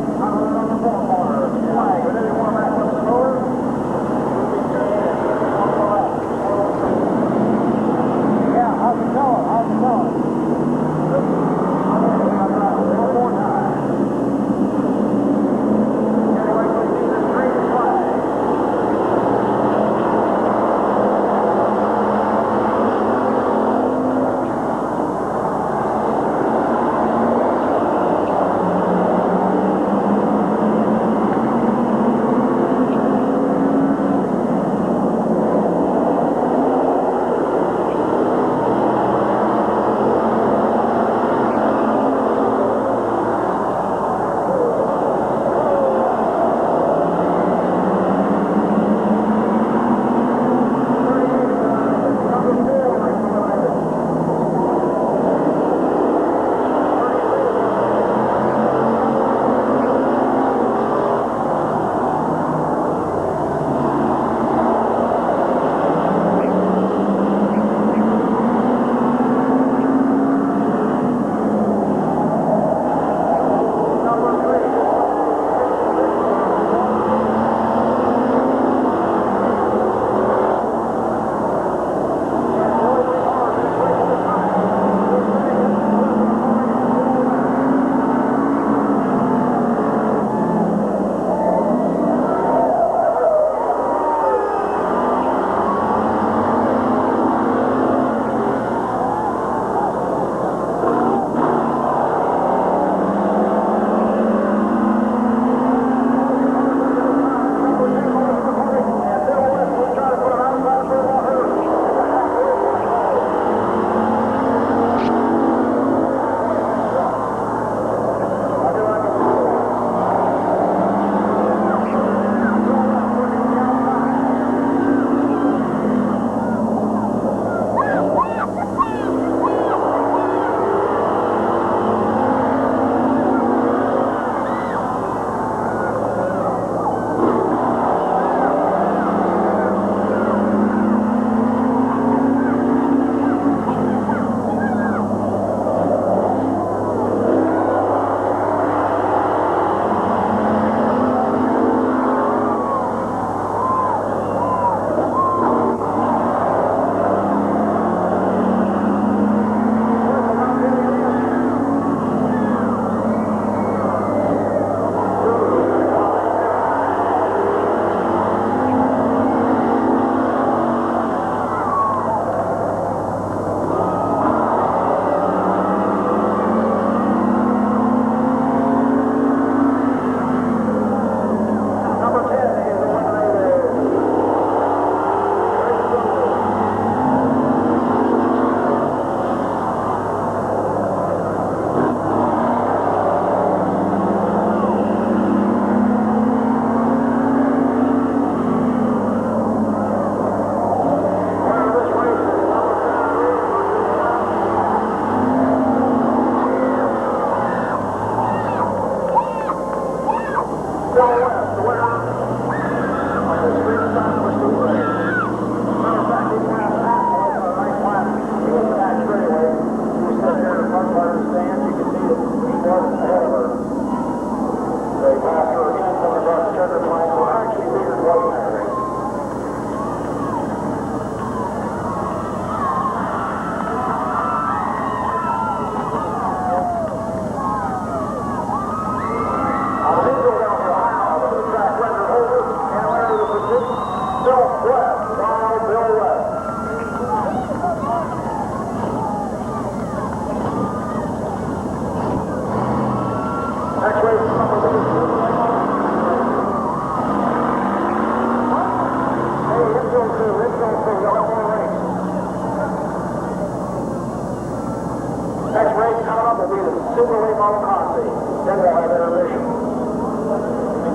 will be the super late model Conti. Then we'll have intermission.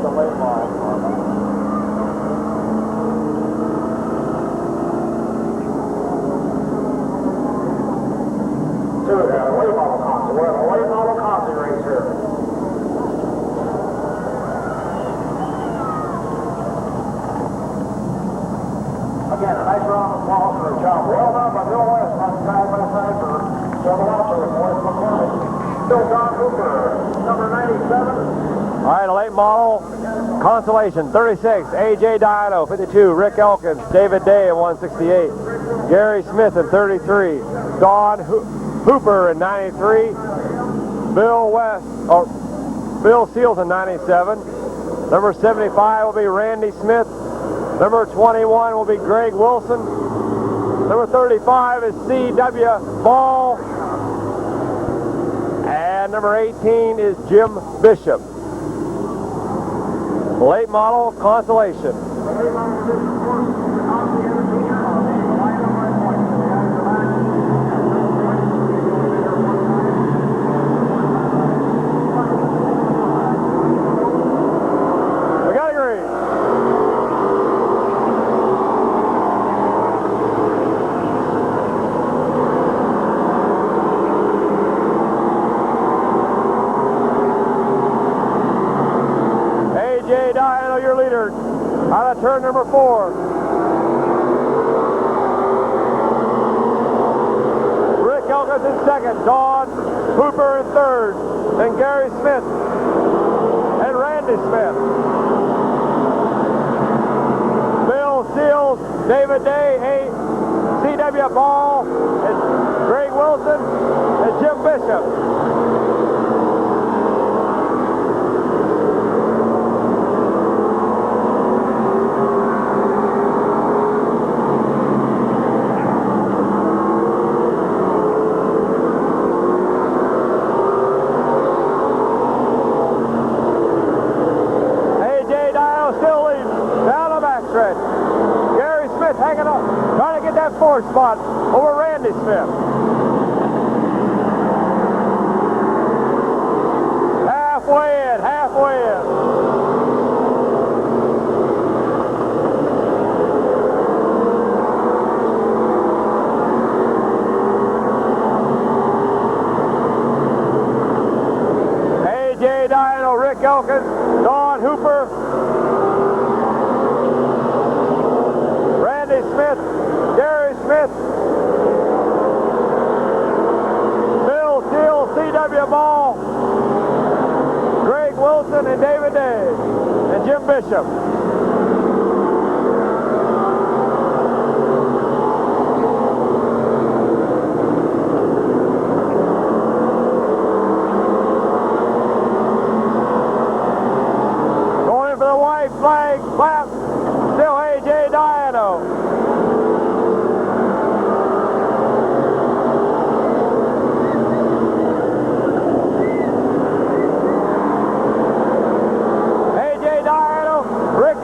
The late model. Late model Conti. We're at a late model Conti race here. Again, a nice round of applause for a job well done by Bill West on side by side for several officers. Morris McCormick. Bill Don Hooper, number 97. All right, a late model Consolation, 36, A.J. Diano, 52, Rick Elkins, David Day in 168, Gary Smith in 33, Don Hooper in 93, Bill Seals in 97, number 75 will be Randy Smith, number 21 will be Greg Wilson, number 35 is C.W. Ball, and number 18 is Jim Bishop. Late model Consolation. We got a green. A.J. Diano, your leader, out of turn number 4. Rick Elkins in second, Don Hooper in third, and Gary Smith and Randy Smith. Bill Seals, David Day, C.W. Ball, and Greg Wilson, and Jim Bishop. Gary Smith hanging on, trying to get that 4th spot over Randy Smith. Halfway in, halfway in. A.J. Diano, Rick Elkins, Don Hooper, Smith, Gary Smith, Bill Steele, C.W. Ball, Greg Wilson, and David Day, and Jim Bishop. Going in for the white flag, flap, still A.J. Diano.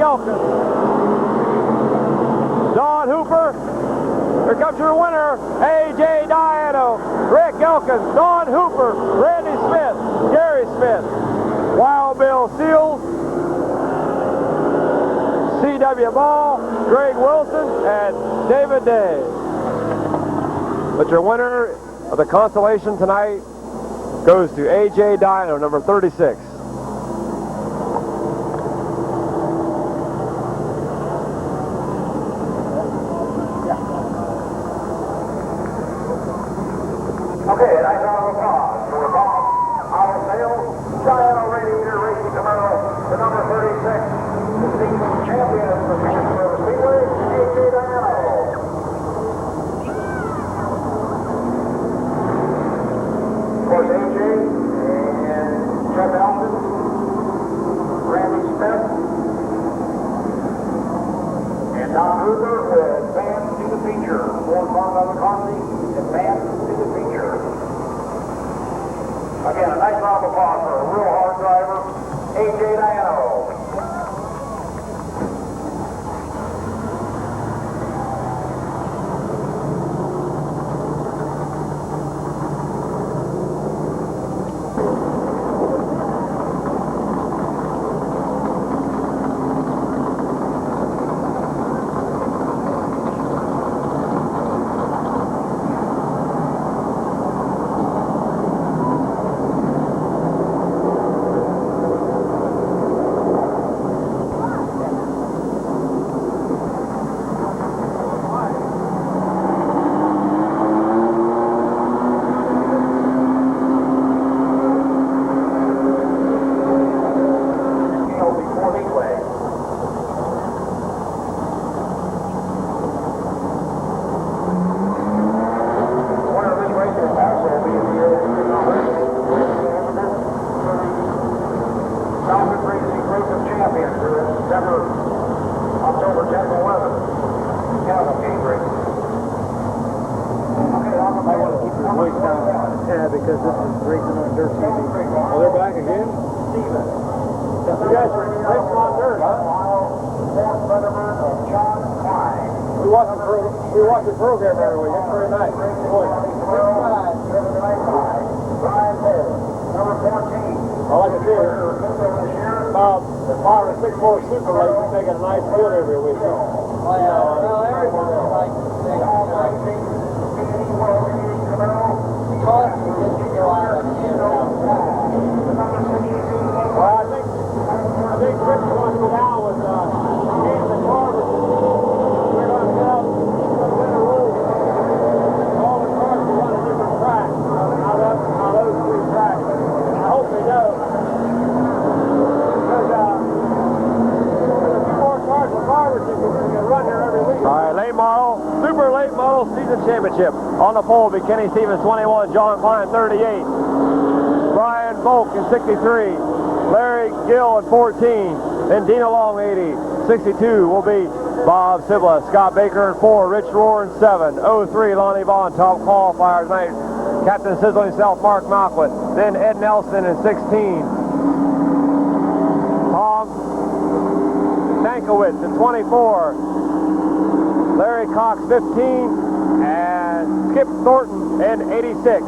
Elkins. Don Hooper. Here comes your winner, A.J. Diano. Rick Elkins, Don Hooper, Randy Smith, Gary Smith, Wild Bill Seals, C.W. Ball, Greg Wilson, and David Day. But your winner of the Consolation tonight goes to A.J. Diano, number 36. Okay, nice round of applause for Bob Auto Sales, Diano Radiator Racing Camaro, the number 36, the season champion of the Speedway, A.J. Diano. Of course, A.J. and Jeff Alton, Randy Smith, and Don Hooper with Advance to the Feature. Ford Farm Conti, Advance to the Feature. Again, a nice round of applause for a real hard driver, A.J. Diano. racing on dirt TV. Oh, they're back again? You guys are racing on dirt, huh? We watch the program every week. It's very nice. I like to see it. About 5 or 6 more super late. We make a nice field every week. Oh, yeah. Well, everyone is like, they all like me. Because we didn't go out of here. Well, I think Chris wants to go down with me and the Carver. We're going to set up a rule. All the cars will run a different track. How those 3 tracks. I hope they do. Because there's a few more cars with Carver can run here every week. All right, late model, super late model season championship. On the pole will be Kenny Stevens, 21, John Klein, 38. Brian Volk in 63. Larry Gill in 14. And Dino Long, 80. 62 will be Bob Sibla. Scott Baker in 4. Rich Rohr in 7. 03, Lonnie Vaughn, top qualifier tonight. Captain Sizzle himself, Mark Malquit. Then Ed Nelson in 16. Tom Stankiewicz in 24. Larry Cox, 15. And Skip Thornton in 86.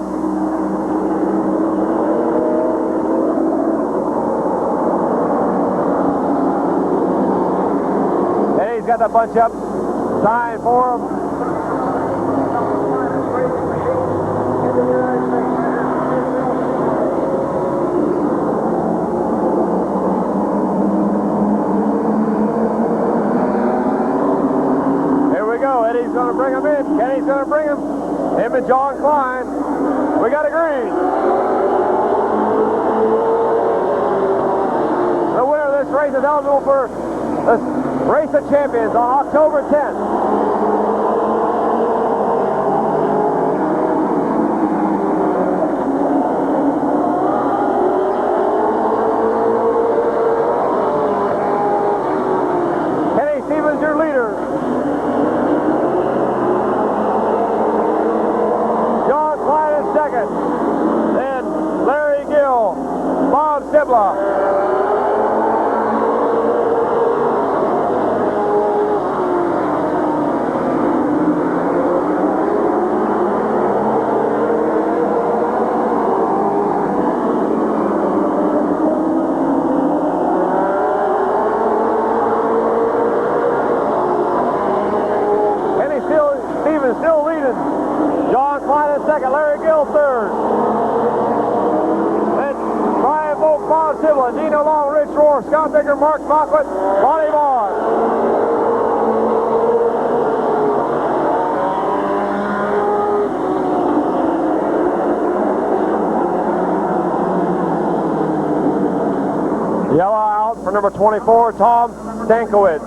Eddie's got the bunch up, sign for him. Eddie's going to bring him in. Kenny's going to bring him. Him and John Klein. We got a green. The winner of this race is eligible for the Race of Champions on October 10th. Kenny Stevens, your leader. Second, then Larry Gill, Bob Sibla. Kenny Stevens still leading. John Klein in second, Larry Gill third. Then Brian Volk, Bob Sibla, Dino Long, Rich Rohr, Scott Baker, Mark Malquit, Lonnie Vaughn. Yellow out for number 24, Tom Stankiewicz.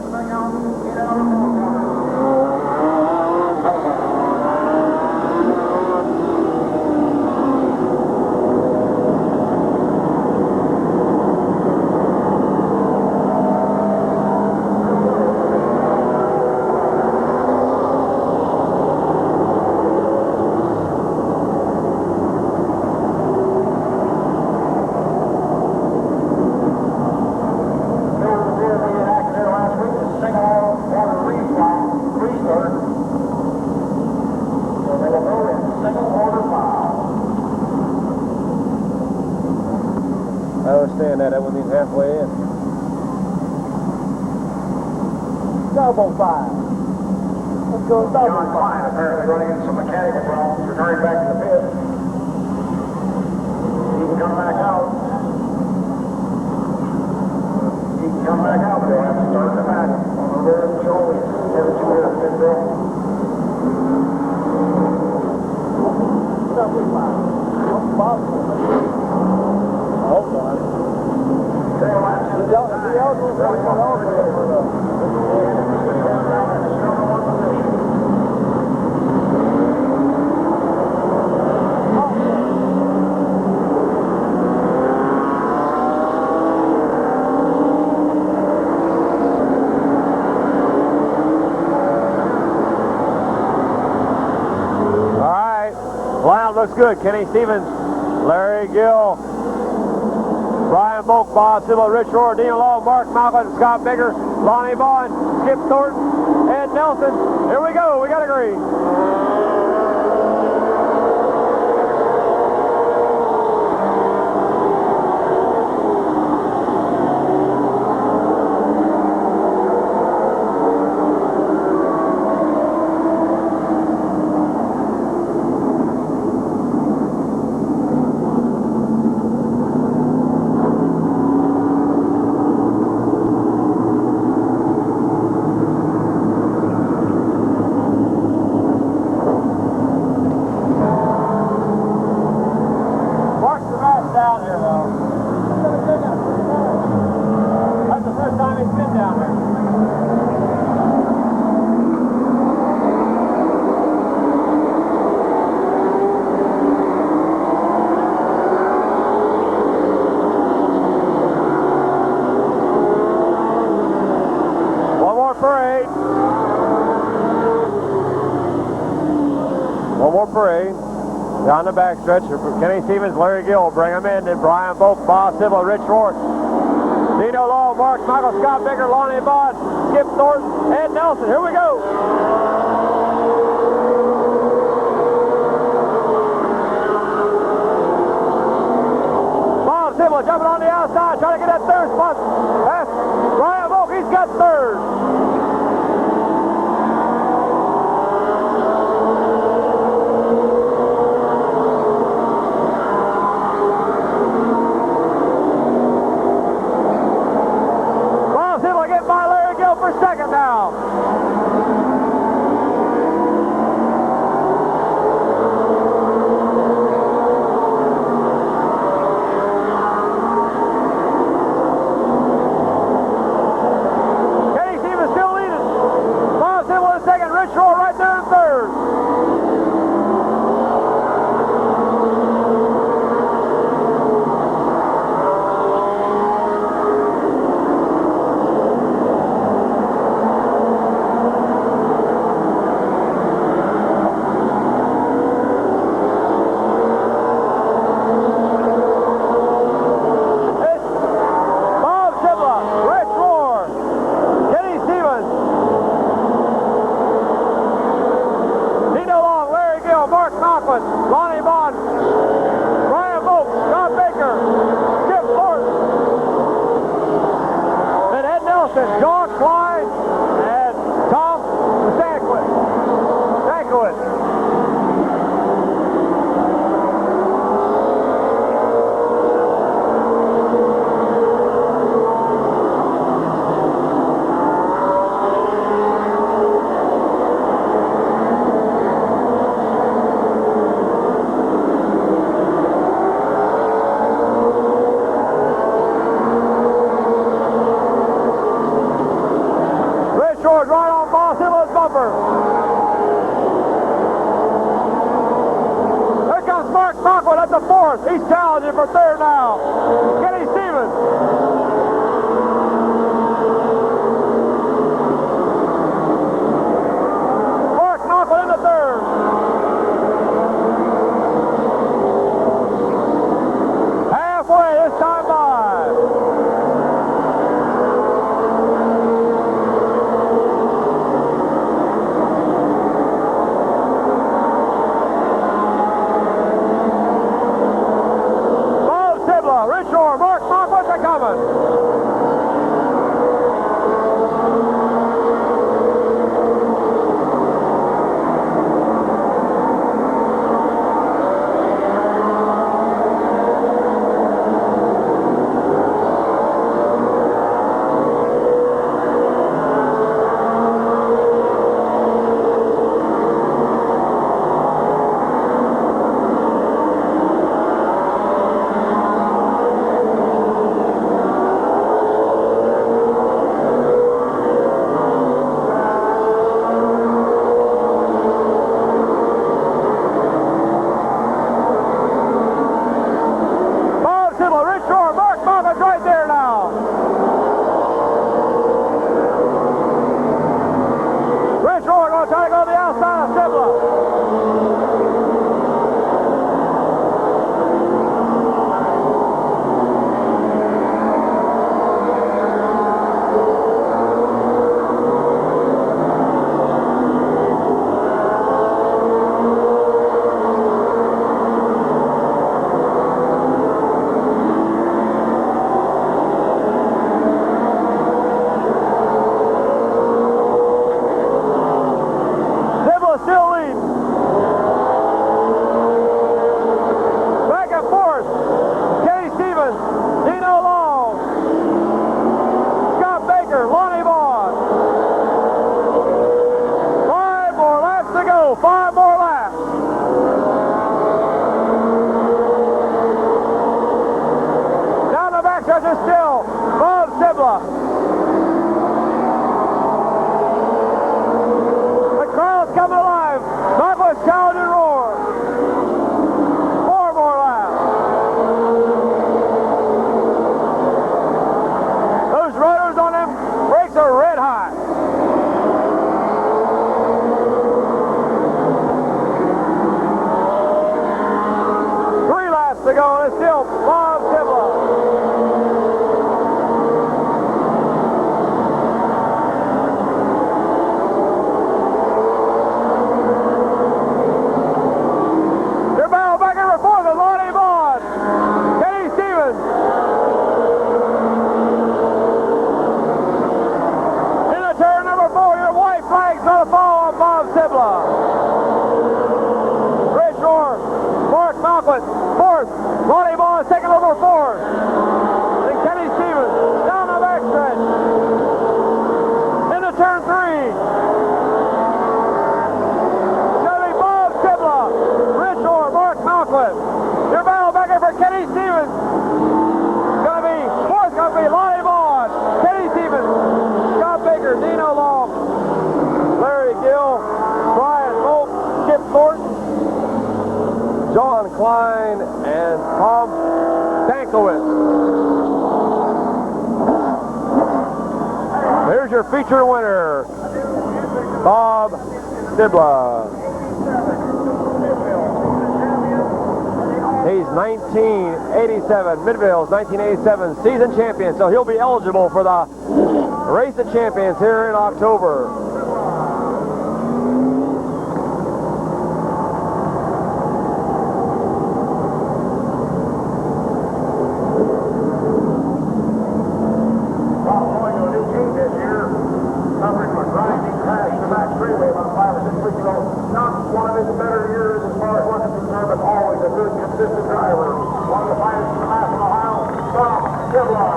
I understand that. That wasn't even halfway in. Double 5. Let's go double 5. John Klein apparently running into some mechanical problems, returning back to the pit. He can come back out. He can come back out, but he'll have to start the back on the rear of the shoulder. Every 2 years, midvale. Double 5. Bob. I hope not. All right, lineup looks good. Kenny Stevens Larry Gill, Brian Volk, Bob Sibble, Rich Rohr, Dean Law, Mark Malcolm, Scott Baker, Lonnie Vaughn, Skip Thornton, Ed Nelson. Here we go. We got a green. Parade down the backstretch. Kenny Stevens, Larry Gill bring them in. Then Brian Volk, Bob Sibble, Rich Rohr, Dino Law, Mark Michael, Scott Baker, Lonnie Vaughn, Skip Thornton, Ed Nelson. Here we go. Bob Sibble jumping on the outside, trying to get that third spot. That's Brian Volk. He's got third. Second now. Kenny Stevens still leading. Bob Sibble in second. Rich Rohr right there in third. Lonnie Vaughn, Brian Volk, Scott Baker, Skip Thornton, and Ed Nelson, John Klein, and Tom Stankiewicz. Right on Bob Sibble's bumper. Here comes Mark Conklin at the fourth. He's challenging for third now. Kenny Stevens. Mark Conklin in the third. Halfway this time by. Rich Rohr, Mark Conklin are coming. is still Bob Sibla. The crowd's coming alive. Douglas challenge and roar. 4 more laps. Those rotors on them brakes are red hot. To go, and it's still Bob Sibla. Your battle back number 4, the Lonnie Vaughn. Kenny Stevens. In the turn number 4, your white flag's going to fall on Bob Sibla. Rich Roar, Mark Malcolm. Fourth, Lonnie Ball is taking over fourth. And Kenny Stevens down the backstretch. Into turn 3. It's going to be Bob Sibla, Rich Orr, Mark Malcolm. Your battle back here for Kenny Stevens. It's going to be fourth, going to be Lonnie Ball, Kenny Stevens, Scott Baker, Dino Long, Larry Gill, Brian Volk, Skip Thornton, John Klein, and Tom Stankiewicz. There's your feature winner, Bob Sibla. He's 1987, Midvale's 1987 season champion, so he'll be eligible for the Race of Champions here in October. Not one of his better years as far as we're concerned, but always a good, consistent driver. One of the finest in the class in Ohio, Bob Sibla.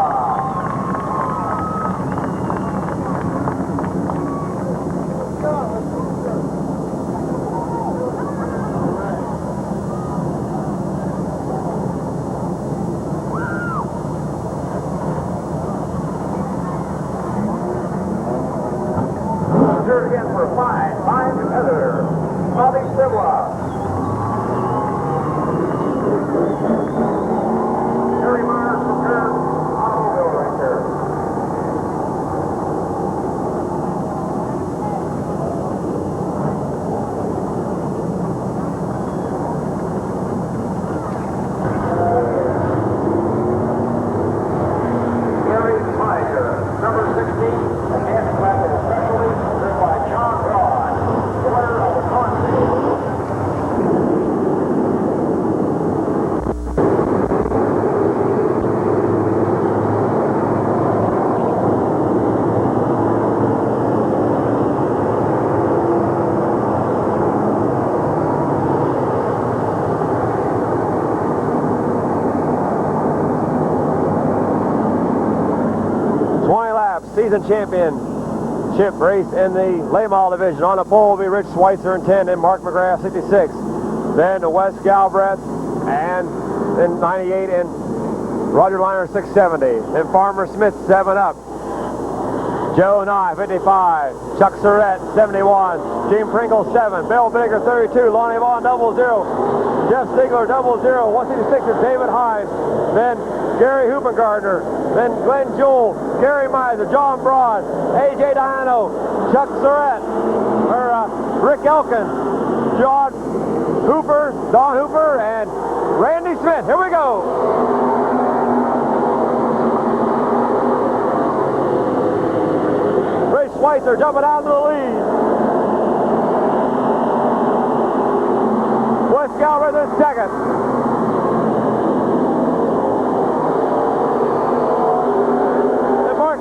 Here again for a fine competitor, Bobby Sibla. Harry Myers from here, automobile right there. Gary Meyer, number 16, again, class especially, driven by John Broad, the winner of the contest. 20 laps, season championship race in the late model division. On the pole will be Rich Schweitzer in 10, and Mark McGrath 66. Then Wes Galbraith, and then 98, and Roger Liner 670. Then Farmer Smith 7 up. Joe Nye 55. Chuck Surratt 71. Gene Pringle 7. Bill Bigger 32. Lonnie Vaughn 00. Jeff Ziegler 00. 166 is David Hines. Then Gary Hupengardner. Then Glenn Jewell, Gary Miser, John Broad, A.J. Diano, Chuck Surratt, Rick Elkins, John Hooper, Don Hooper, and Randy Smith. Here we go. Ray Schweitzer jumping out to the lead. Wes Galbraith in second.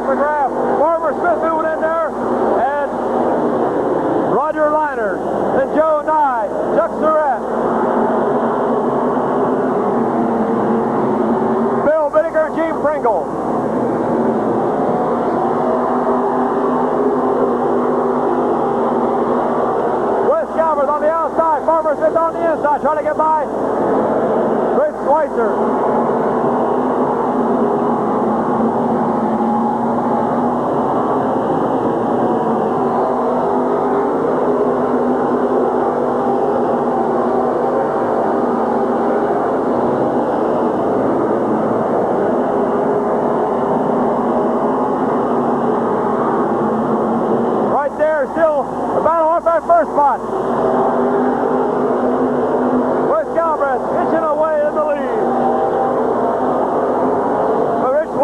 McGrath, Farmer Smith moving in there, and Roger Liner, then Joe Nye, Chuck Surratt, Bill Whittaker, and Gene Pringle. Wes Galbraith on the outside, Farmer Smith on the inside, trying to get by Chris Schweitzer.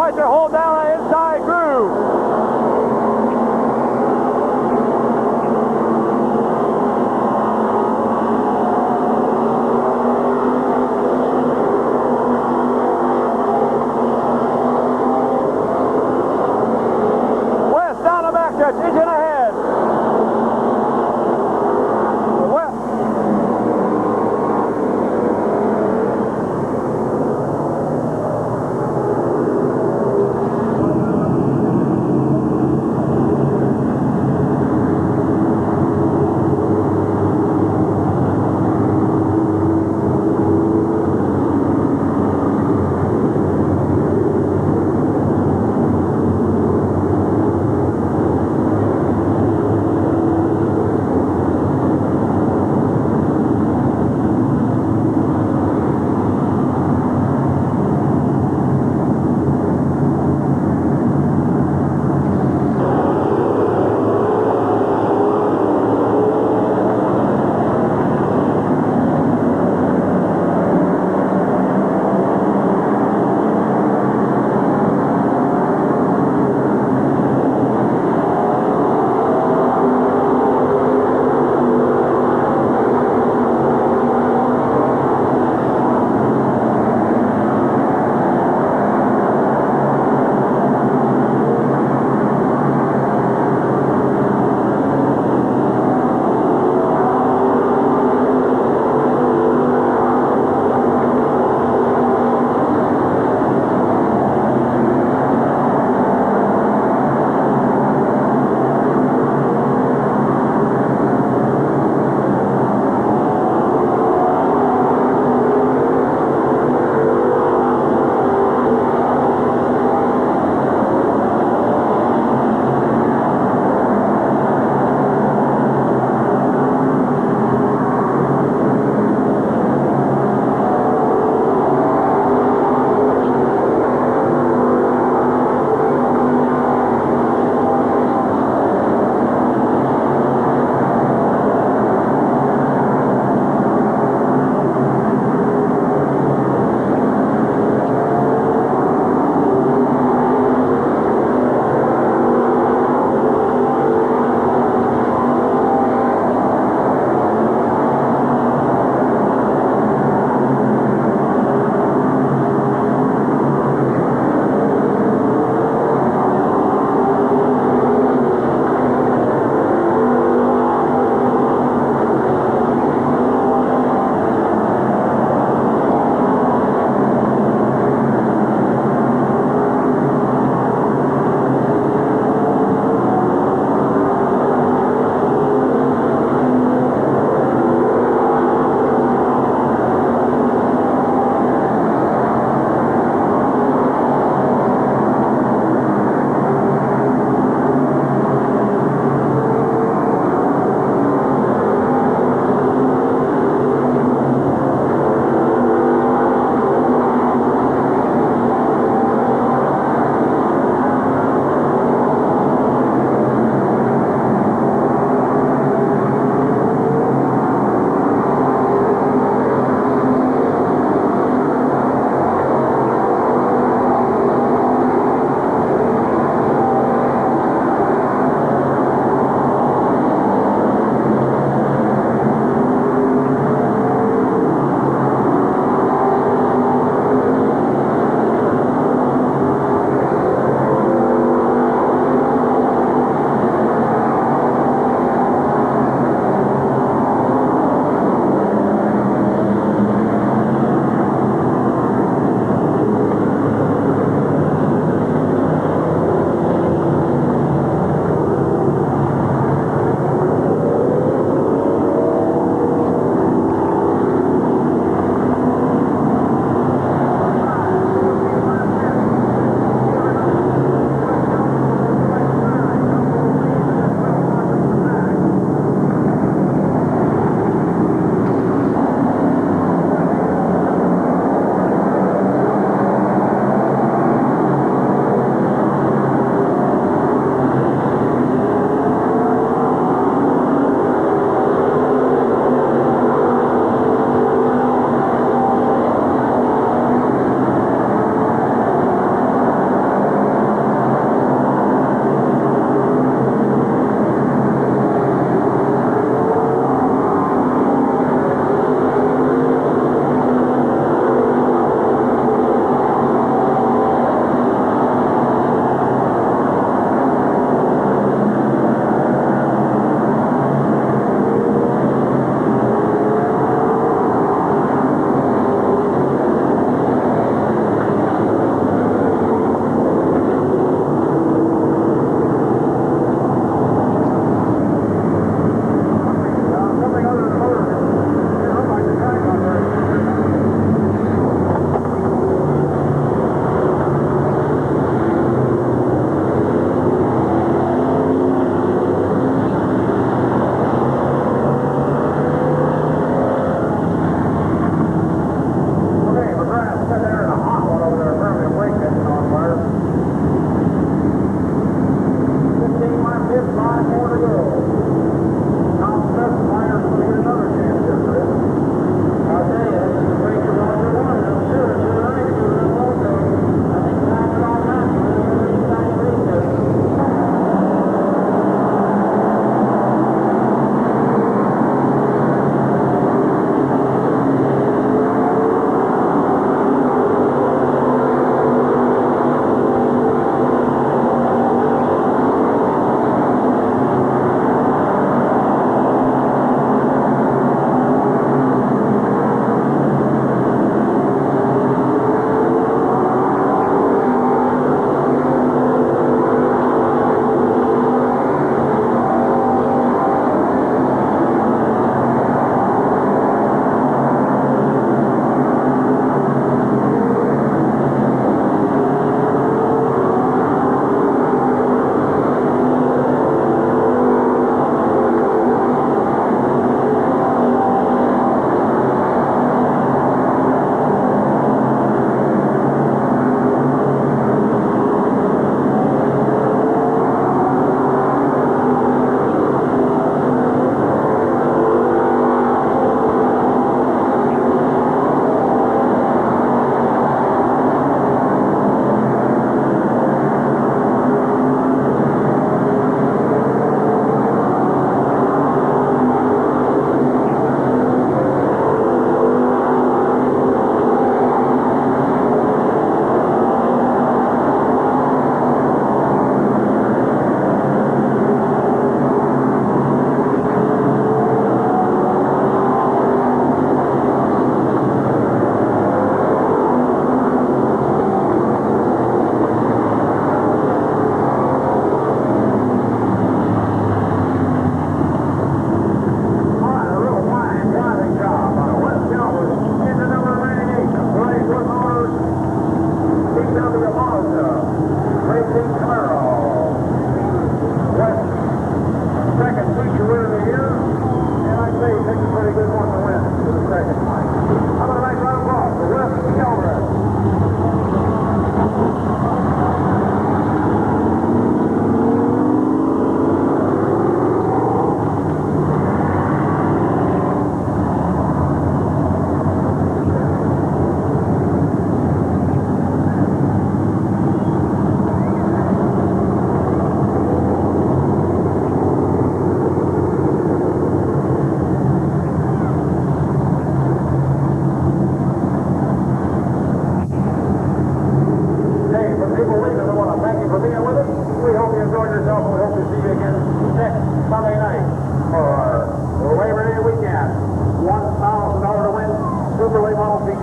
Schweitzer hold down the inside groove. West down the backstretch, engine ahead. West.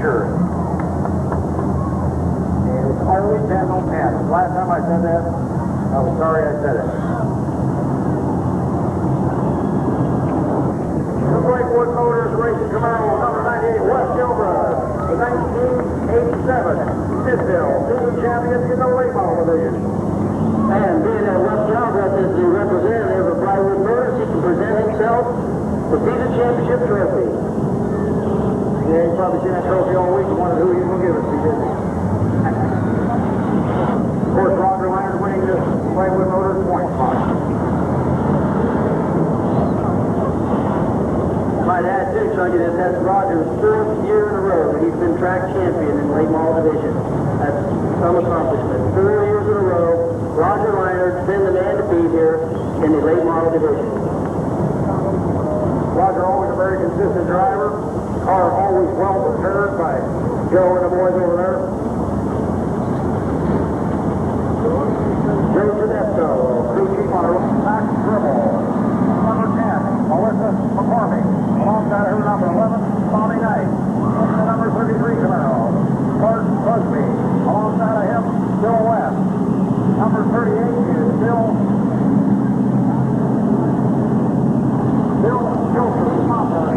Roger. And it's always 10 on 10. Last time I said that, I was sorry I said it. The Blakewood Motors Racing Camaro, number 98, West Gilbert. The 1987 Mid-Vid season champion in the late model division. And being that West Gilbert is the representative of Blakewood Motors, he can present himself the season championship trophy. Yeah, he's probably seen that trophy all week and wondered who he was going to give it to, didn't he? Of course, Roger Leonard winning this Blakewood Motors point spot. Might add too, Chucky, that that's Roger's 4th year in a row that he's been track champion in late model division. That's some accomplishment. 4 years in a row, Roger Leonard's been the man to beat here in the late model division. Roger always a very consistent driver. Car always well prepared by Joe and the boys over there. Joe Tedesco, crew chief on a back dribble. Number 10, Melissa McCormick. Alongside her number 11, Bobby Knight. The number 33 Camaro, Carson Busby. Alongside of him, Bill West. Number 38 is Bill Joseph Papa.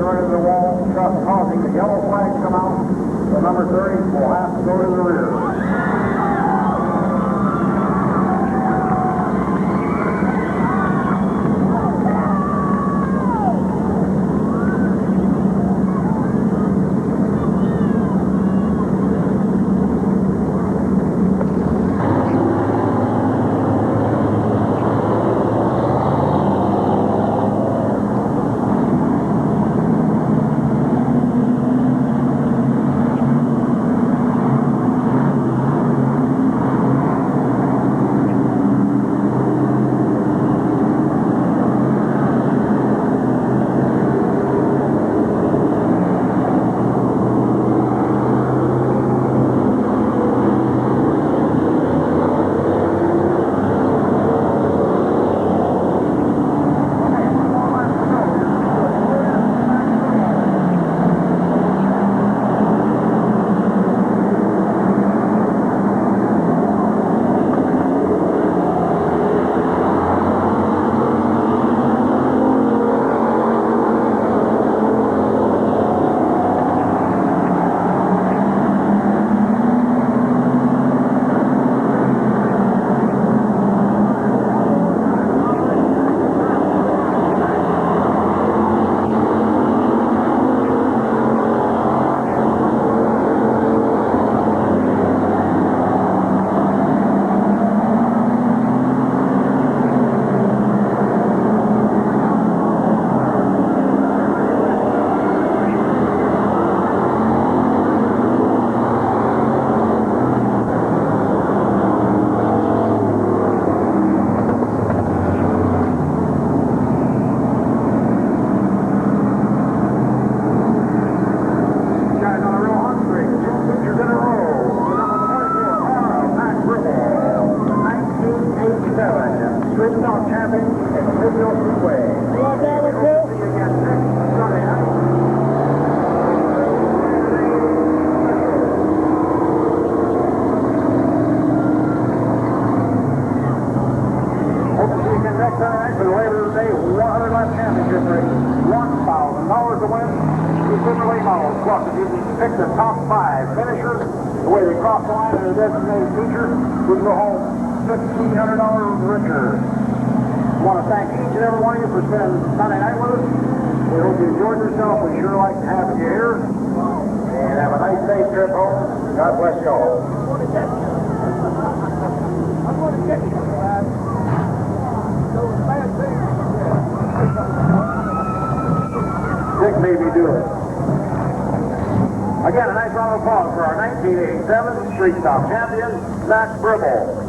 right into the wall, causing the yellow flag to come out. The number 30 will have to go to the rear. Champion in the Mid-Vid Speedway. You want that one too? See you again next Sunday night. Hope to see you again next Sunday night for the Labor Day 100 lap championship race. $1,000 to win. Two Chevrolet models. Plus, if you can pick the top 5 finishers, the way they cross the line in a designated feature, we can go home $1,500 richer. I want to thank each and every one of you for spending Sunday night with us. We hope you enjoyed yourself. We sure like having you here. And have a nice, safe trip home. God bless you all. I'm going to get you, lad. Those bad things. Dick made me do it. Again, a nice round of applause for our 1987 Street Stop champion, Zach Bribble.